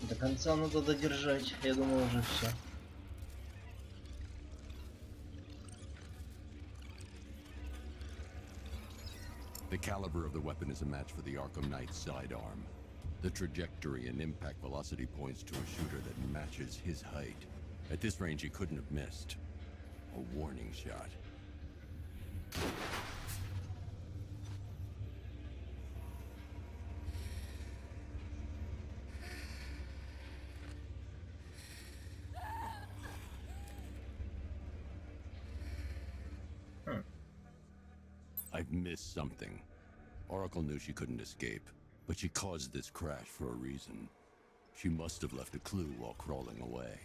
До конца надо додержать. Я думаю, уже все. The caliber of the weapon is a match for the Arkham Knight's sidearm. The trajectory and impact velocity points to a shooter that matches his height. At this range, he couldn't have missed. A warning shot. I've missed something. Oracle knew she couldn't escape, but she caused this crash for a reason. She must have left a clue while crawling away.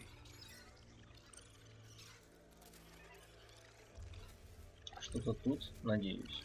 Что-то тут, надеюсь.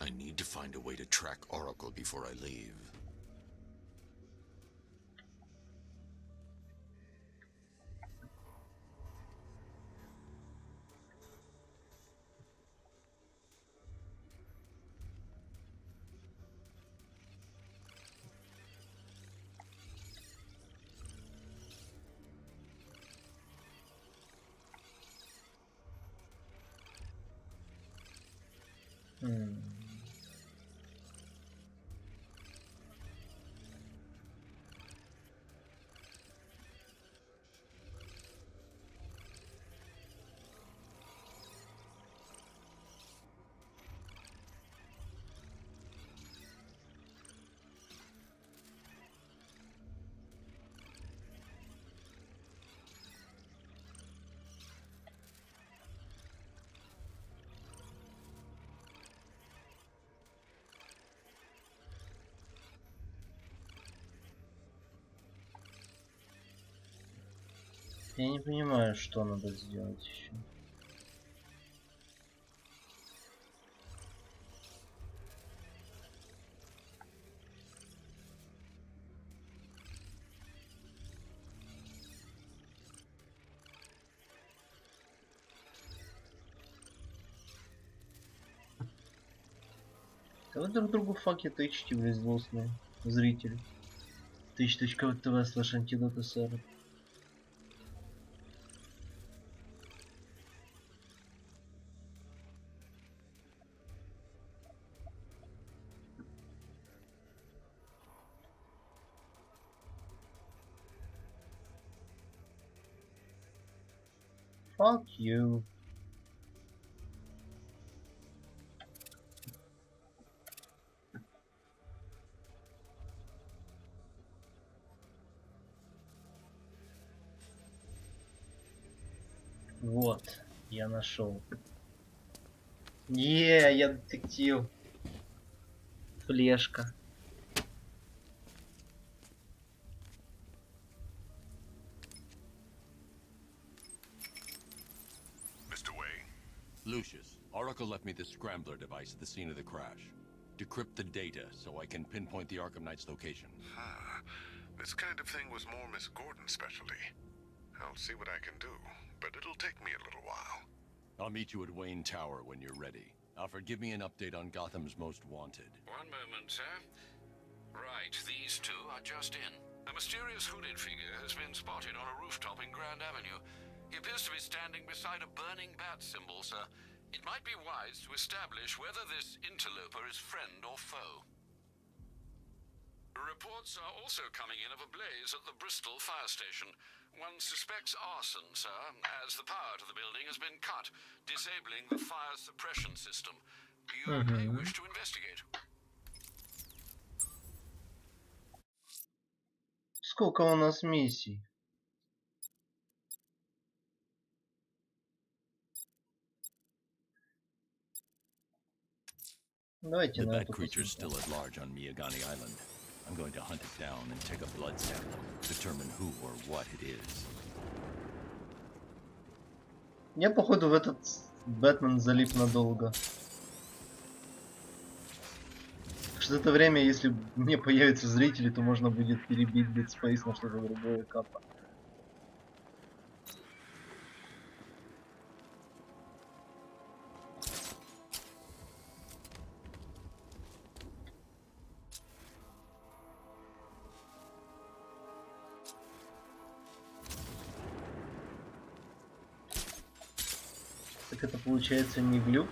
I need to find a way to track Oracle before I leave. Я не понимаю, что надо сделать еще. Да вы друг другу факи тычите, вы злостные зрители. twitch.tv/антидот.ср. Fuck you. Вот, я нашел. Я детектив. Флешка. Lucius, Oracle left me the scrambler device at the scene of the crash. Decrypt the data so I can pinpoint the Arkham Knight's location. This kind of thing was more Miss Gordon's specialty. I'll see what I can do, but it'll take me a little while. I'll meet you at Wayne Tower when you're ready. Alfred, give me an update on Gotham's Most Wanted. One moment, sir. Right, these two are just in. A mysterious hooded figure has been spotted on a rooftop in Grand Avenue. He appears to be standing beside a burning bat symbol, sir. It might be wise to establish whether this interloper is friend or foe. Reports are also coming in of a blaze at the Bristol fire station. One suspects arson, sir, as the power to the building has been cut, disabling the fire suppression system. You may wish to investigate. Сколько у нас миссий? Давайте The на bat эту creature's посмотрим. still at large on Miyagani Island. I'm going to hunt it down and take a blood sample, determine who or what it is. Я, походу, в этот Бэтмен залип надолго. Что это время, если мне появятся зрители, то можно будет перебить Dead Space на что-то другое, капа. Так это получается не глюк?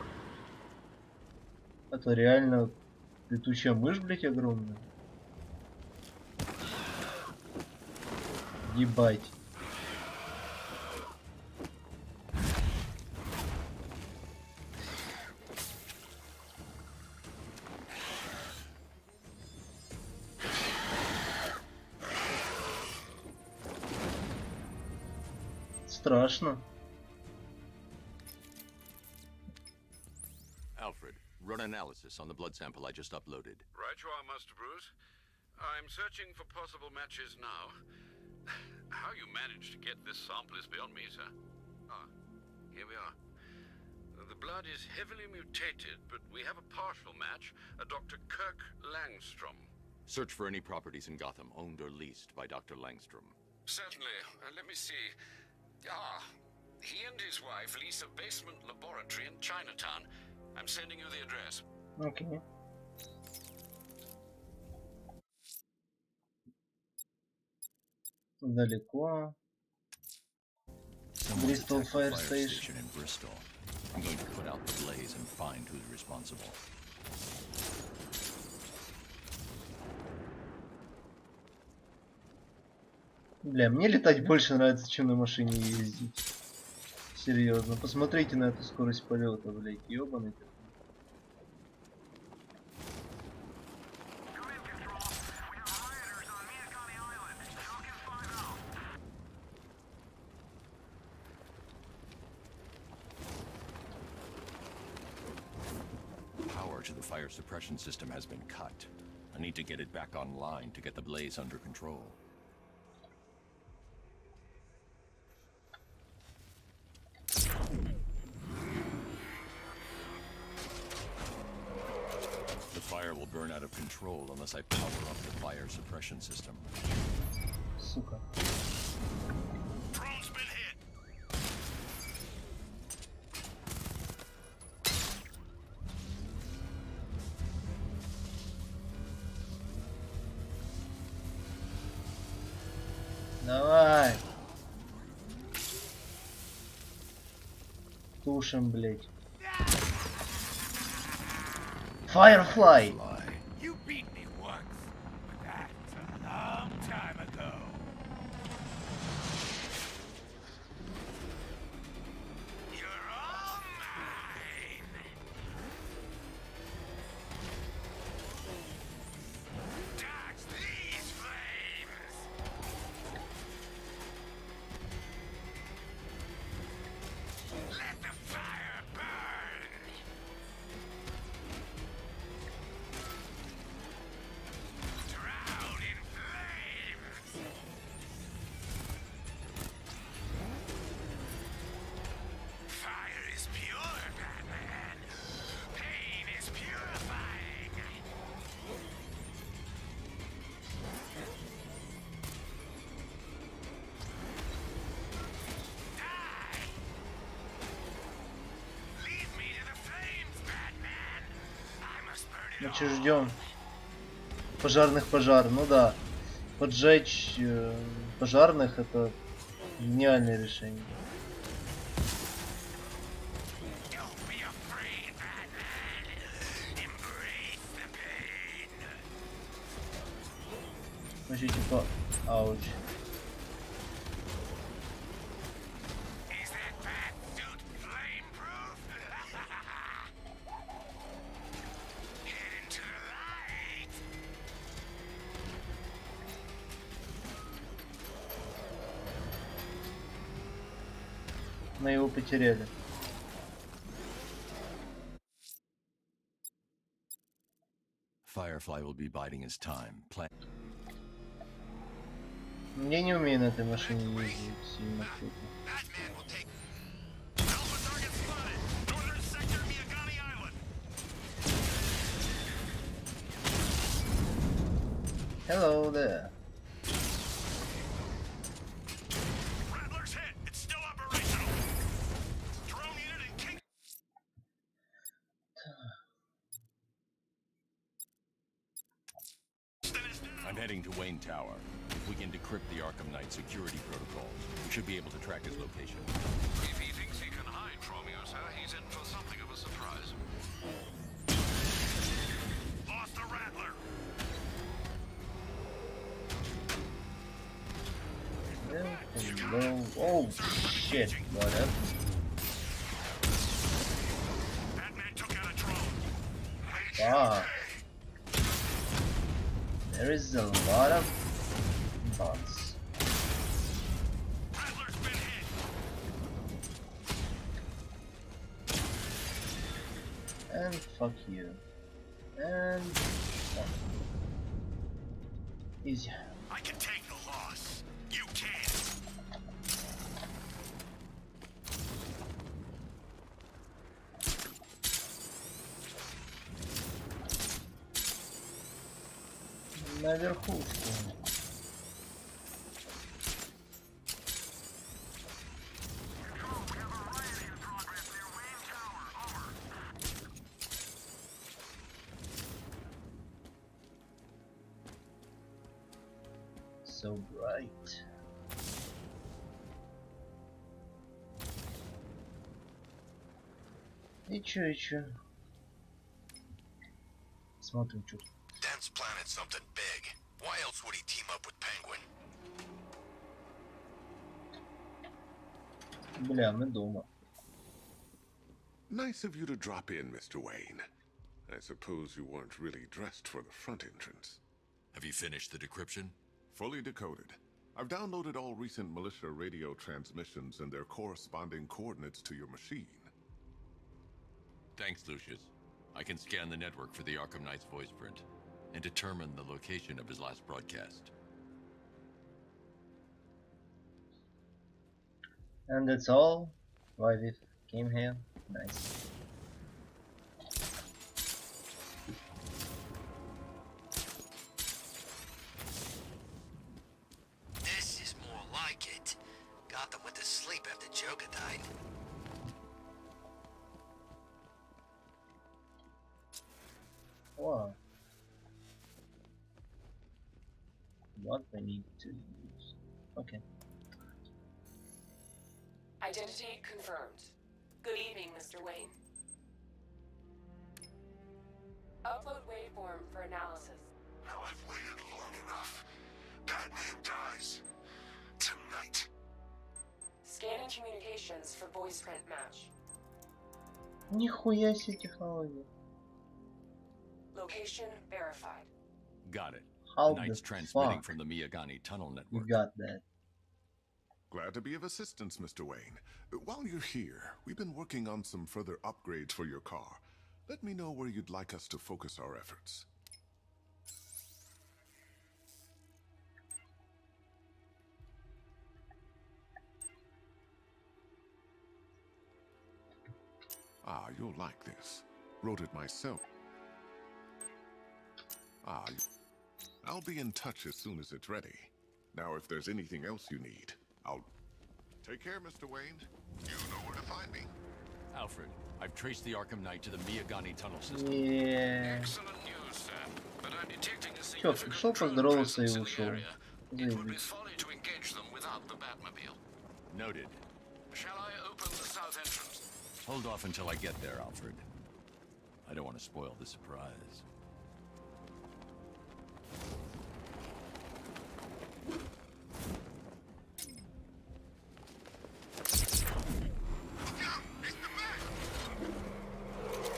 Это реально летучая мышь, блять, огромная. Ебать. Страшно. Alfred, run analysis on the blood sample I just uploaded. Right you are, Master Bruce. I'm searching for possible matches now. How you managed to get this sample is beyond me, sir. Ah, here we are. The blood is heavily mutated, but we have a partial match, a Dr. Kirk Langstrom. Search for any properties in Gotham owned or leased by Dr. Langstrom. Certainly. Let me see. Ah, he and his wife lease a basement laboratory in Chinatown. I'm sending you the address. Okay. Далеко. Someone's Bristol attacked the Fire fire Station. station in Bristol. I'm going to put out the blaze and find who's responsible. Бля, мне летать больше нравится, чем на машине ездить. Серьезно, посмотрите на эту скорость полета, блядь, ёбаный. Power to the fire suppression system has been cut. I need to get it back online to get the blaze under control. The fire will burn out of control unless I power up the fire suppression system. Сука. Drone's been hit. Тушим, блять. Firefly! You beat me once, but that's a long time ago. You're all mine. Dodge these flames. Let the fire burn. Drown in flames. Fire is pure, Batman. Pain is purifying. Die! Lead me to the flames, Batman. I must burn it Мы all. че ждем? Пожар. Ну да. Поджечь пожарных это гениальное решение. Don't be afraid, Batman. Embrace the pain. Вообще типа ауч. Is that bat suit flame-proof? Head into the light. Мы его потеряли. Firefly will be biding his time. Я не умею на этой машине ездить сильно круто. Batman will take. Alpha target spotted. Northern sector, Miyagani Island. Hello there. Rattler's hit. It's still operational. Drone unit in King. I'm heading to Wayne Tower. If we can decrypt the Arkham Knight security protocol, we should be able to track his location. If he thinks he can hide from you, sir, he's in for something of a surprise. Lost the Rattler. Oh shit, what happened? Batman took out a drone. Wow. There is a lot of bots. Rattler's been hit. And fuck you. And fuck you. Easy. I can take the loss. You can't. На верхушку. So bright. И чё? Смотрим, что. Dent's planted something big. Why else would he team up with Penguin? Бля, мы дома. Nice of you to drop in, Mr. Wayne. I suppose you weren't really dressed for the front entrance. Have you finished the decryption? Fully decoded. I've downloaded all recent militia radio transmissions and their corresponding coordinates to your machine. Thanks, Lucius. I can scan the network for the Arkham Knight's voice print and determine the location of his last broadcast. And that's all? Why we came here? Nice. This is more like it. Gotham went to sleep after Joker died. Wow. What I need to use. Okay. Identity confirmed. Good evening, Mr. Wayne. Upload waveform for analysis. Now I've waited long enough. Batman dies. Tonight. Scanning communications for voice print match. Нихуя себе технология. Location verified. Got it. How The Knight's the transmitting fuck from the Miyagani tunnel you network. got that? Glad to be of assistance, Mr. Wayne. While you're here, we've been working on some further upgrades for your car. Let me know where you'd like us to focus our efforts. Ah, you'll like this. Wrote it myself. I'll be in touch as soon as it's ready. Now, if there's anything else you need, I'll... Take care, Mr. Wayne. You know where to find me. Alfred, I've traced the Arkham Knight to the Miyagani tunnel system. Yeah. Excellent news, sir. But I'm detecting a Чё, пришел, significant drone поздоровался и presence in the ушел. area. It would be Заебись. folly to engage them without the Batmobile. Noted. Shall I open the south entrance? Hold off until I get there, Alfred. I don't want to spoil the surprise.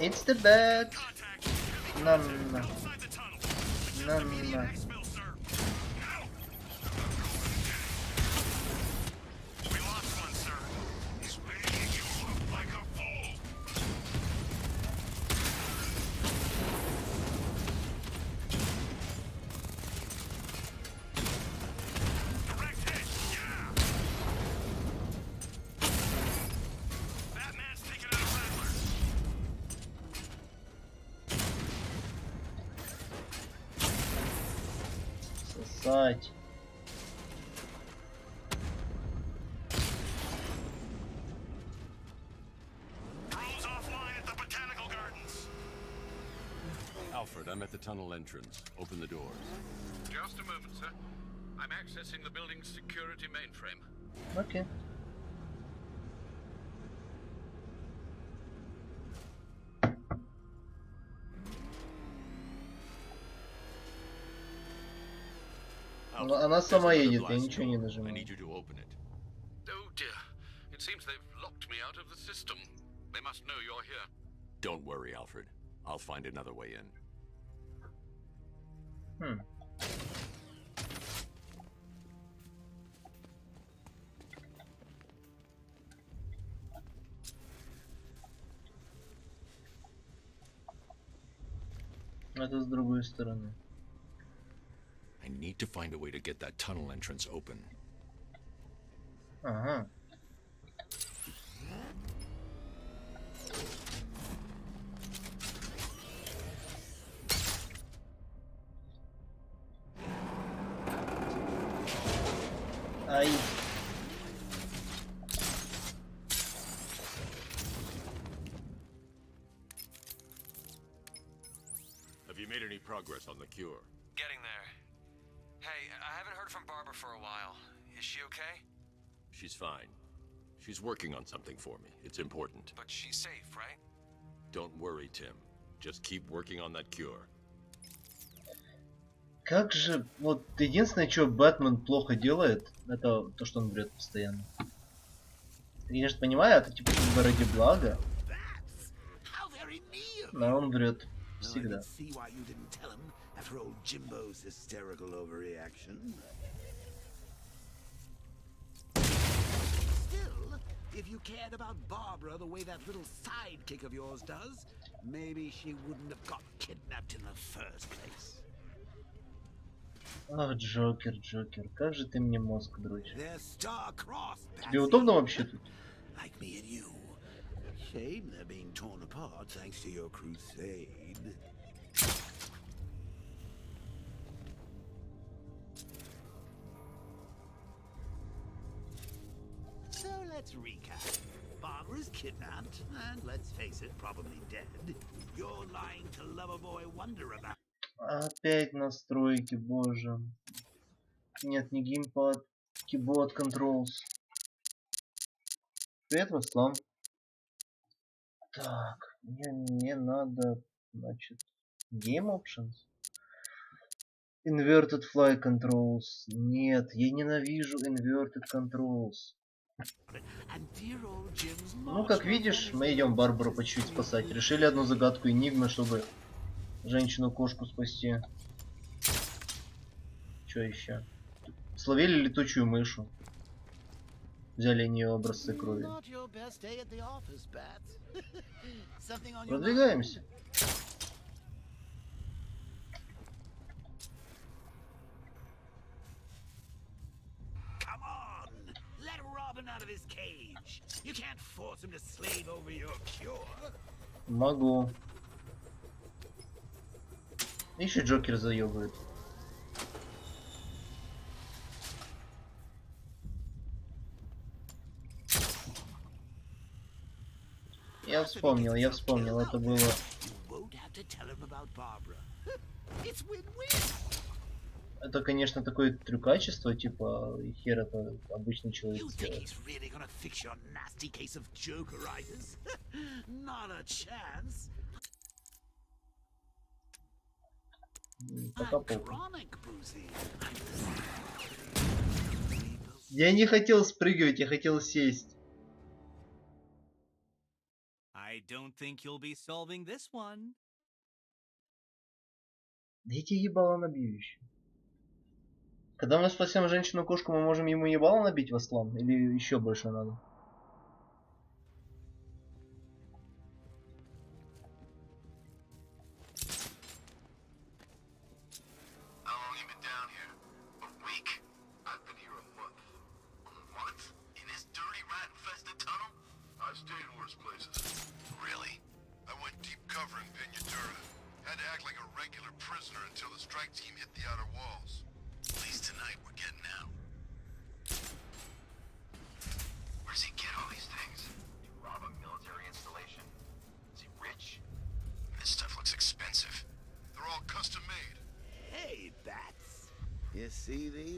It's the bad. No, no, no. No, no, no. Сосать. Alfred, I'm at the tunnel entrance. Open the doors. Just a moment, sir. I'm accessing the building's security mainframe. Okay. Она сама едет, я ничего не I нажимаю. need you to open it. Oh dear. It seems they've locked me out of the system. They must know you're here. Don't worry, Alfred. I'll find another way in. Это с другой стороны. I need to find a way to get that tunnel entrance open. Ага. Ай. Have you made any progress on the cure? Getting there. Hey, I haven't heard from Barbara for a while. Is she okay? She's fine. She's working on something for me. It's important. But she's safe, right? Don't worry, Tim. Just keep working on that cure. Как же, вот единственное, что Бэтмен плохо делает, это то, что он врет постоянно. Я, конечно, понимаю, это типа как бы ради блага, но он врет всегда. See why you didn't tell him after old Jimbo's hysterical overreaction. Still, if you cared about Barbara the way that little sidekick of yours does, maybe she wouldn't have got kidnapped in the first place. Ах, Джокер, Джокер, как же ты мне мозг дрочишь. They're star-crossed, Тебе удобно вообще тут? like me and you. Shame they're being torn apart thanks to your crusade. So let's recap. Barbara's kidnapped, and let's face it, probably dead. You're lying to Loverboy Wonderabout. Опять настройки, боже. Нет, не геймпад, keyboard controls. Привет, Васлан. Так, мне надо, значит, Game Options. Inverted Fly Controls. Нет, я ненавижу Inverted Controls. Ну, как видишь, мы идем Барбару по чуть-чуть спасать. Решили одну загадку Энигмы, чтобы женщину-кошку спасти. Что еще? Словили летучую мышу. Взяли у нее образцы крови. Продвигаемся. Могу. Еще Джокер заебывает. Я вспомнил, это было... Это, конечно, такое трюкачество, типа, хер это обычный человек сделает. Пока похуй. Я не хотел спрыгивать, я хотел сесть. Да эти ебало набьющие. Когда мы спасем женщину-кошку, мы можем ему ебало набить в аслан? Или еще больше надо?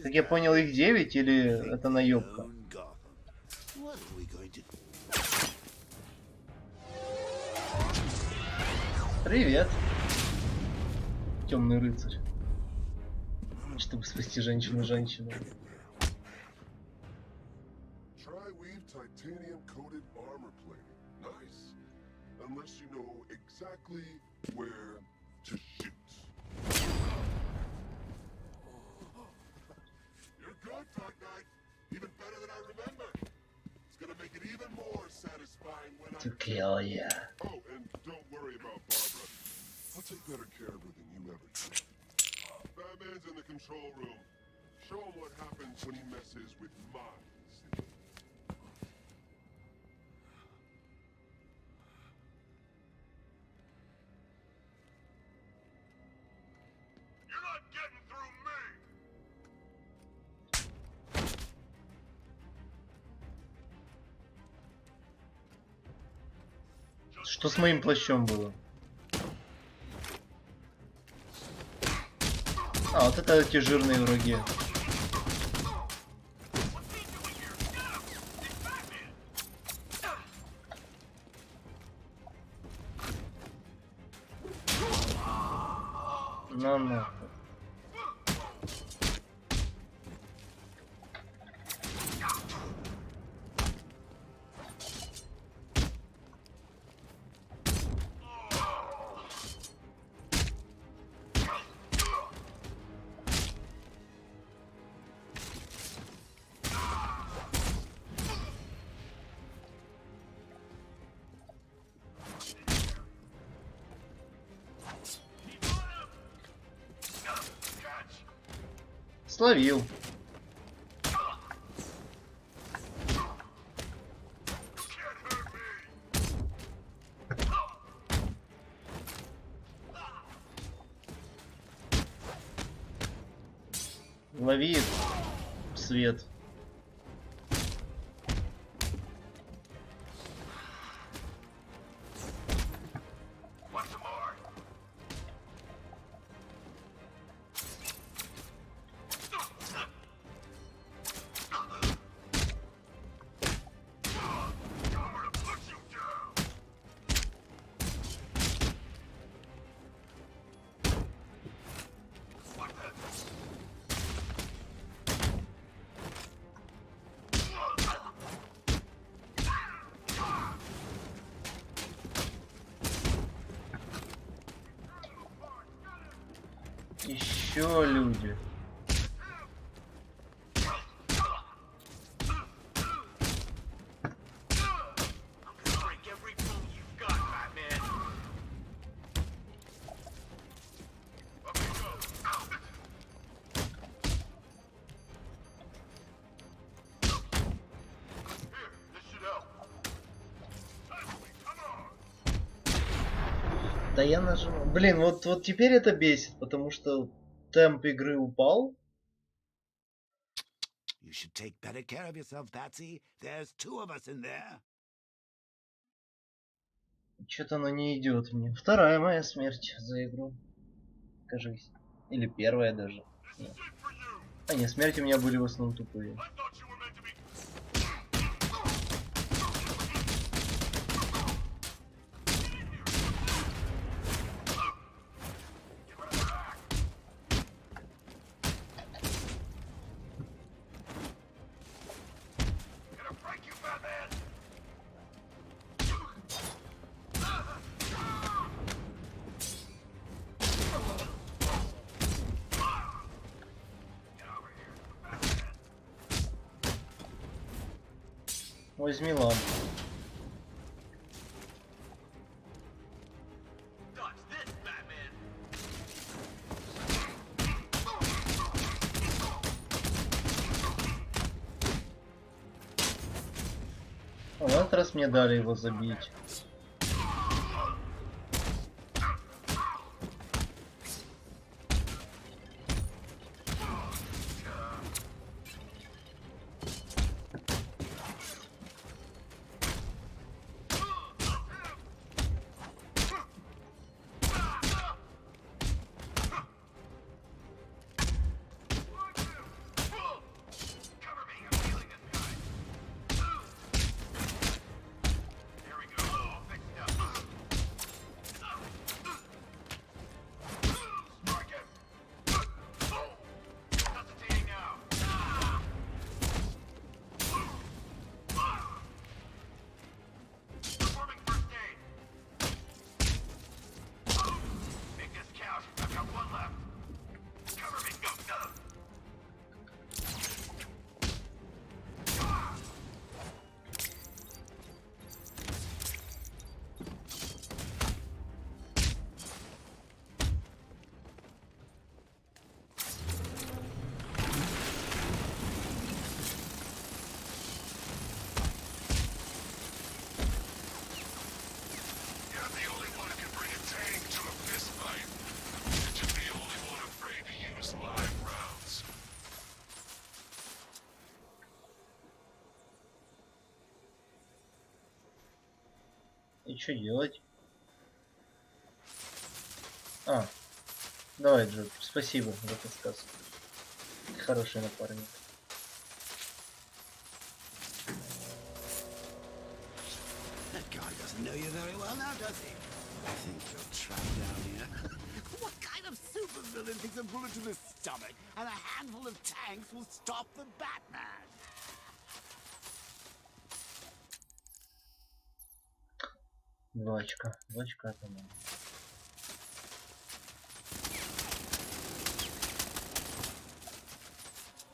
Так я понял, их 9 или это наебка? Привет, темный рыцарь. Чтобы спасти женщину. To kill ya. Oh, and don't worry about Barbara. I'll take better care of her than you ever did. Batman's in the control room. Show him what happens when he messes with my city. You're not getting through me! Что с моим плащом было? А, вот это эти жирные враги. Ну. Словил. Лови свет. Чё, люди? Да я нажимаю. Блин, вот теперь это бесит, потому что темп игры упал. You should take better care of yourself, Patsy. There's two of us in there. Что-то оно не идет мне. Вторая моя смерть за игру. Кажись. Или первая даже. Нет. А нет, смерти у меня были в основном тупые. Возьми лампу. В этот раз мне дали его забить. И что делать? А, давай, Джо, спасибо за подсказку. Ты хороший напарник. That guy doesn't know you very well now, does he? I think you're trapped down here. What kind of supervillain thinks a bullet to the stomach and a handful of tanks will stop the Batman? Два очка там.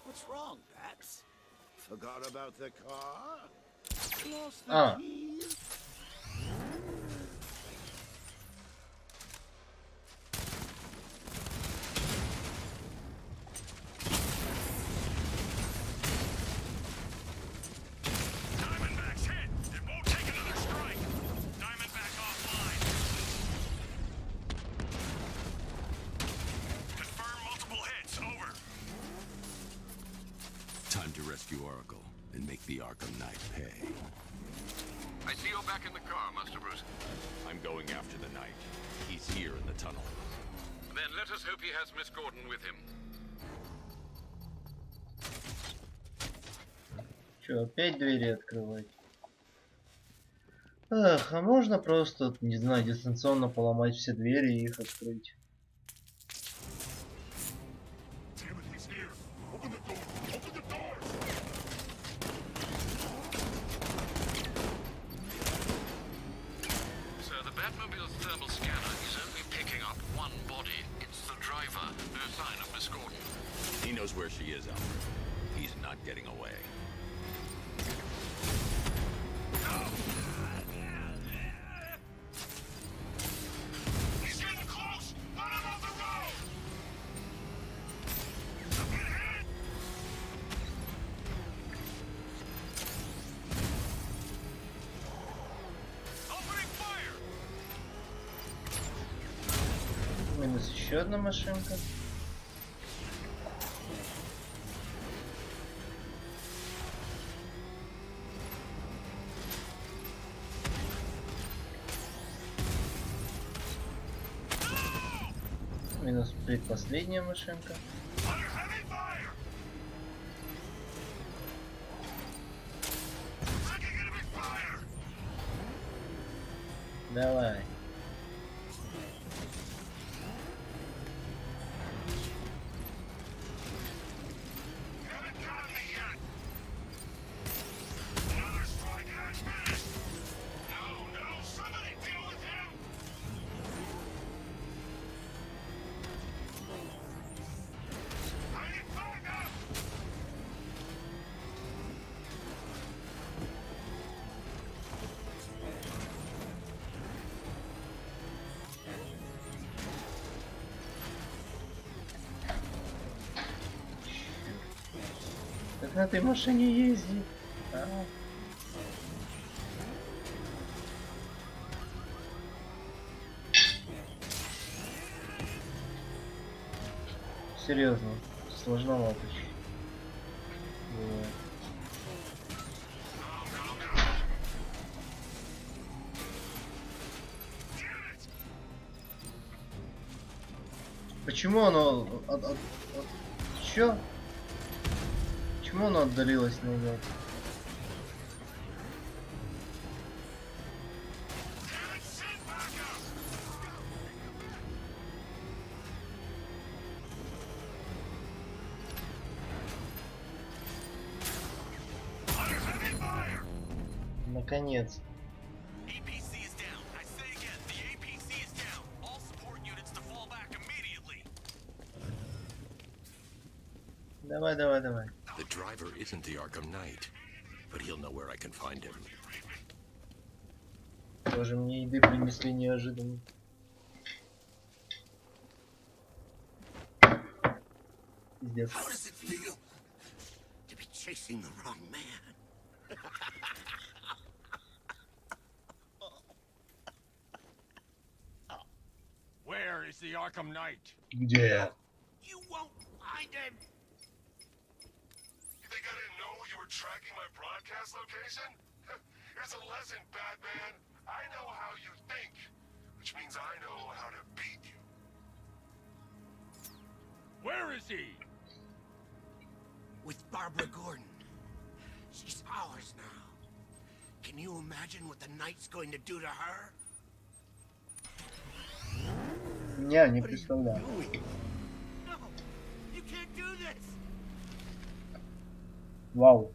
What's wrong, Bats? Forgot about the car? Lost the keys? Diamondback's hit. It won't take another strike. Diamondback offline. Confirm multiple hits. Over. Time to rescue Oracle and make the Arkham Knight pay. I see you're back in the car, Master Bruce. I'm going after the Knight. He's here in the tunnel. Then let us hope he has Miss Gordon with him. Че, опять двери открывать? Эх, а можно просто, не знаю, дистанционно поломать все двери и их открыть? Sir, the Batmobile's thermal scanner is only picking up one body. It's the driver. No sign of Miss knows where she is, Alfred. He's not getting away. He's getting close! Let him off the road! Get hit! Opening fire! Минус еще одна машинка. Минус предпоследняя машинка. Under heavy fire! Taking enemy fire! Давай. Haven't got me yet! Another strike and I'm finished! No, somebody deal with him! I need backup! Как на этой машине ездить? А? Серьезно, сложновато. Вот. Почему оно... Чё? Почему оно отдалилось назад? Наконец. APC is down. I say again, the APC is down. All support units to fall back immediately. Давай, давай, давай. The driver isn't the Arkham Knight, but he'll know where I can find him. Тоже мне еды принесли неожиданно. Пиздец. How does it feel to be chasing the wrong man? Where is the Arkham Knight? Где? You won't find him. You think I didn't know you were tracking my broadcast location? Here's a lesson, Batman. I know how you think, which means I know how to beat you. Where is he? With Barbara Gordon. She's ours now. Can you imagine what the Knight's going to do to her? Не представляю. No, you can't do this. Вау.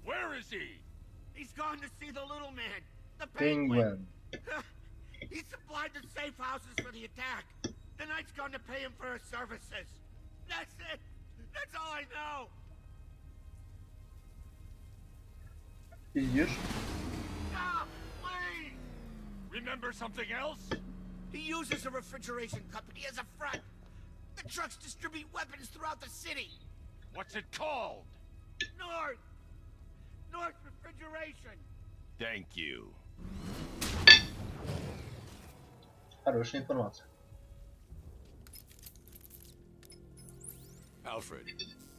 Where is he? He's gone to see the little man, the Penguin. He supplied the safe houses for the attack. The Knight's gone to pay him for his services. That's it. That's all I know. Пиздишь? Stop, please. Remember something else? He uses a refrigeration company as a front. The trucks distribute weapons throughout the city. What's it called? North Refrigeration. Thank you. Хорошая информация. Alfred,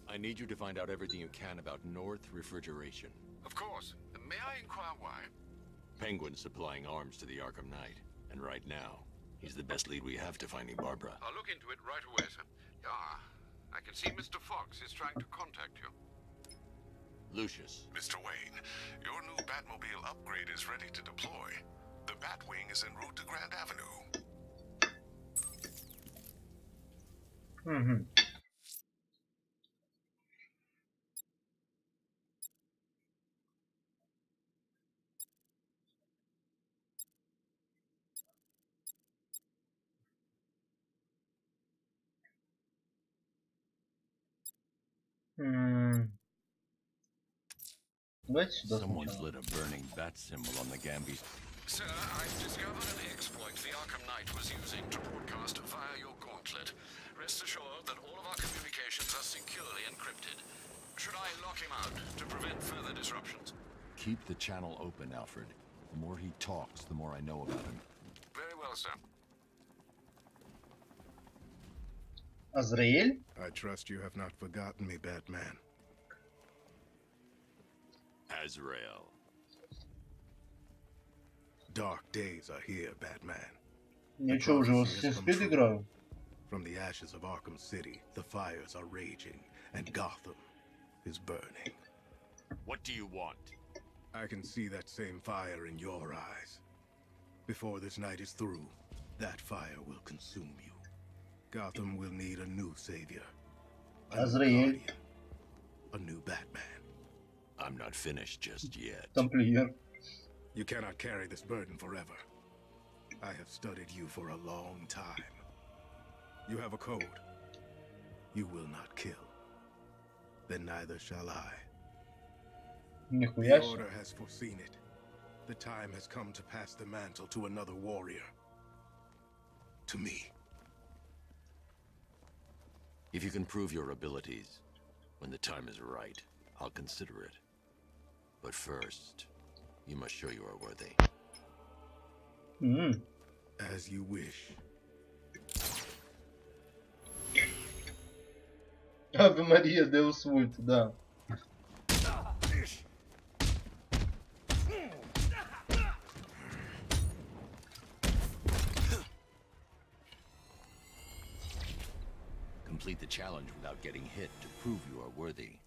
I need you to find out everything you can about North Refrigeration. Of course. May I inquire why? Penguin's supplying arms to the Arkham Knight, and right now, he's the best lead we have to finding Barbara. I'll look into it right away, sir. I can see Mr. Fox is trying to contact you. Lucius. Mr. Wayne, your new Batmobile upgrade is ready to deploy. The Batwing is en route to Grand Avenue. Давайте сюда Someone's сначала. lit a burning bat symbol on the Gambi's. Sir, I've discovered an exploit the Arkham Knight was using to broadcast via your gauntlet. Rest assured that all of our communications are securely encrypted. Should I lock him out to prevent further disruptions? Keep the channel open, Alfred. The more he talks, the more I know about him. Very well, sir. Азраэль? I trust you have not forgotten me, Batman. Azrael. Dark days are here, Batman. Я что, уже в Assassin's Creed играю? From the ashes of Arkham City, the fires are raging, and Gotham is burning. What do you want? I can see that same fire in your eyes. Before this night is through, that fire will consume you. Gotham will need a new savior. A new guardian, a new Batman. I'm not finished just yet. Тамплиер. You cannot carry this burden forever. I have studied you for a long time. You have a code. You will not kill. Then neither shall I. The Order has foreseen it. The time has come to pass the mantle to another warrior. To me. If you can prove your abilities, when the time is right, I'll consider it. But first, you must show you are worthy. As you wish. Ave Maria, Deus Vult, да. Complete the challenge without getting hit to prove you are worthy.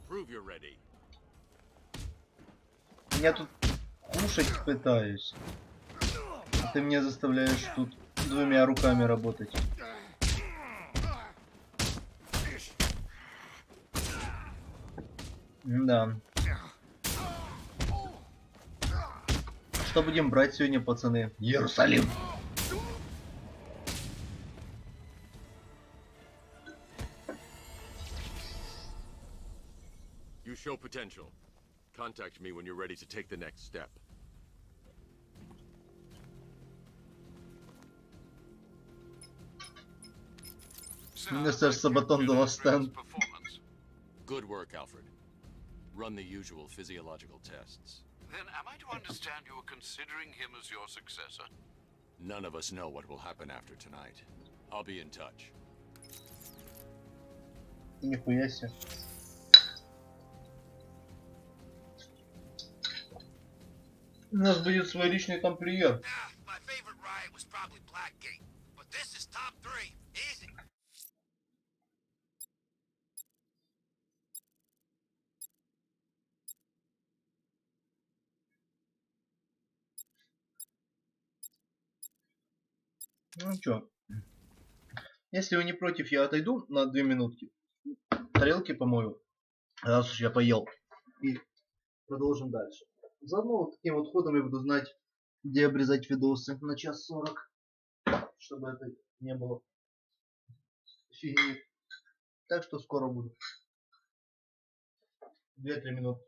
Prove you're ready. Я тут кушать пытаюсь. А ты меня заставляешь тут двумя руками работать. Да. Что будем брать сегодня, пацаны? Иерусалим. You show potential. Contact me when you're ready to take the next step. Mr. Sabaton de la Stand. Good work, Alfred. Run the usual physiological tests. Then am I to understand you're considering him as your successor? None of us know what will happen after tonight. I'll be in touch. Нихуя себе. У нас будет свой личный тамплиер. My favorite riot was probably Blackgate, but this is top 3. Easy. Ну чё, если вы не против, я отойду на 2 минутки. Тарелки помою, раз уж я поел. И продолжим дальше. Заодно вот таким вот ходом я буду знать, где обрезать видосы на 1:40, чтобы это не было фигни. Так что скоро буду. 2-3 минуты.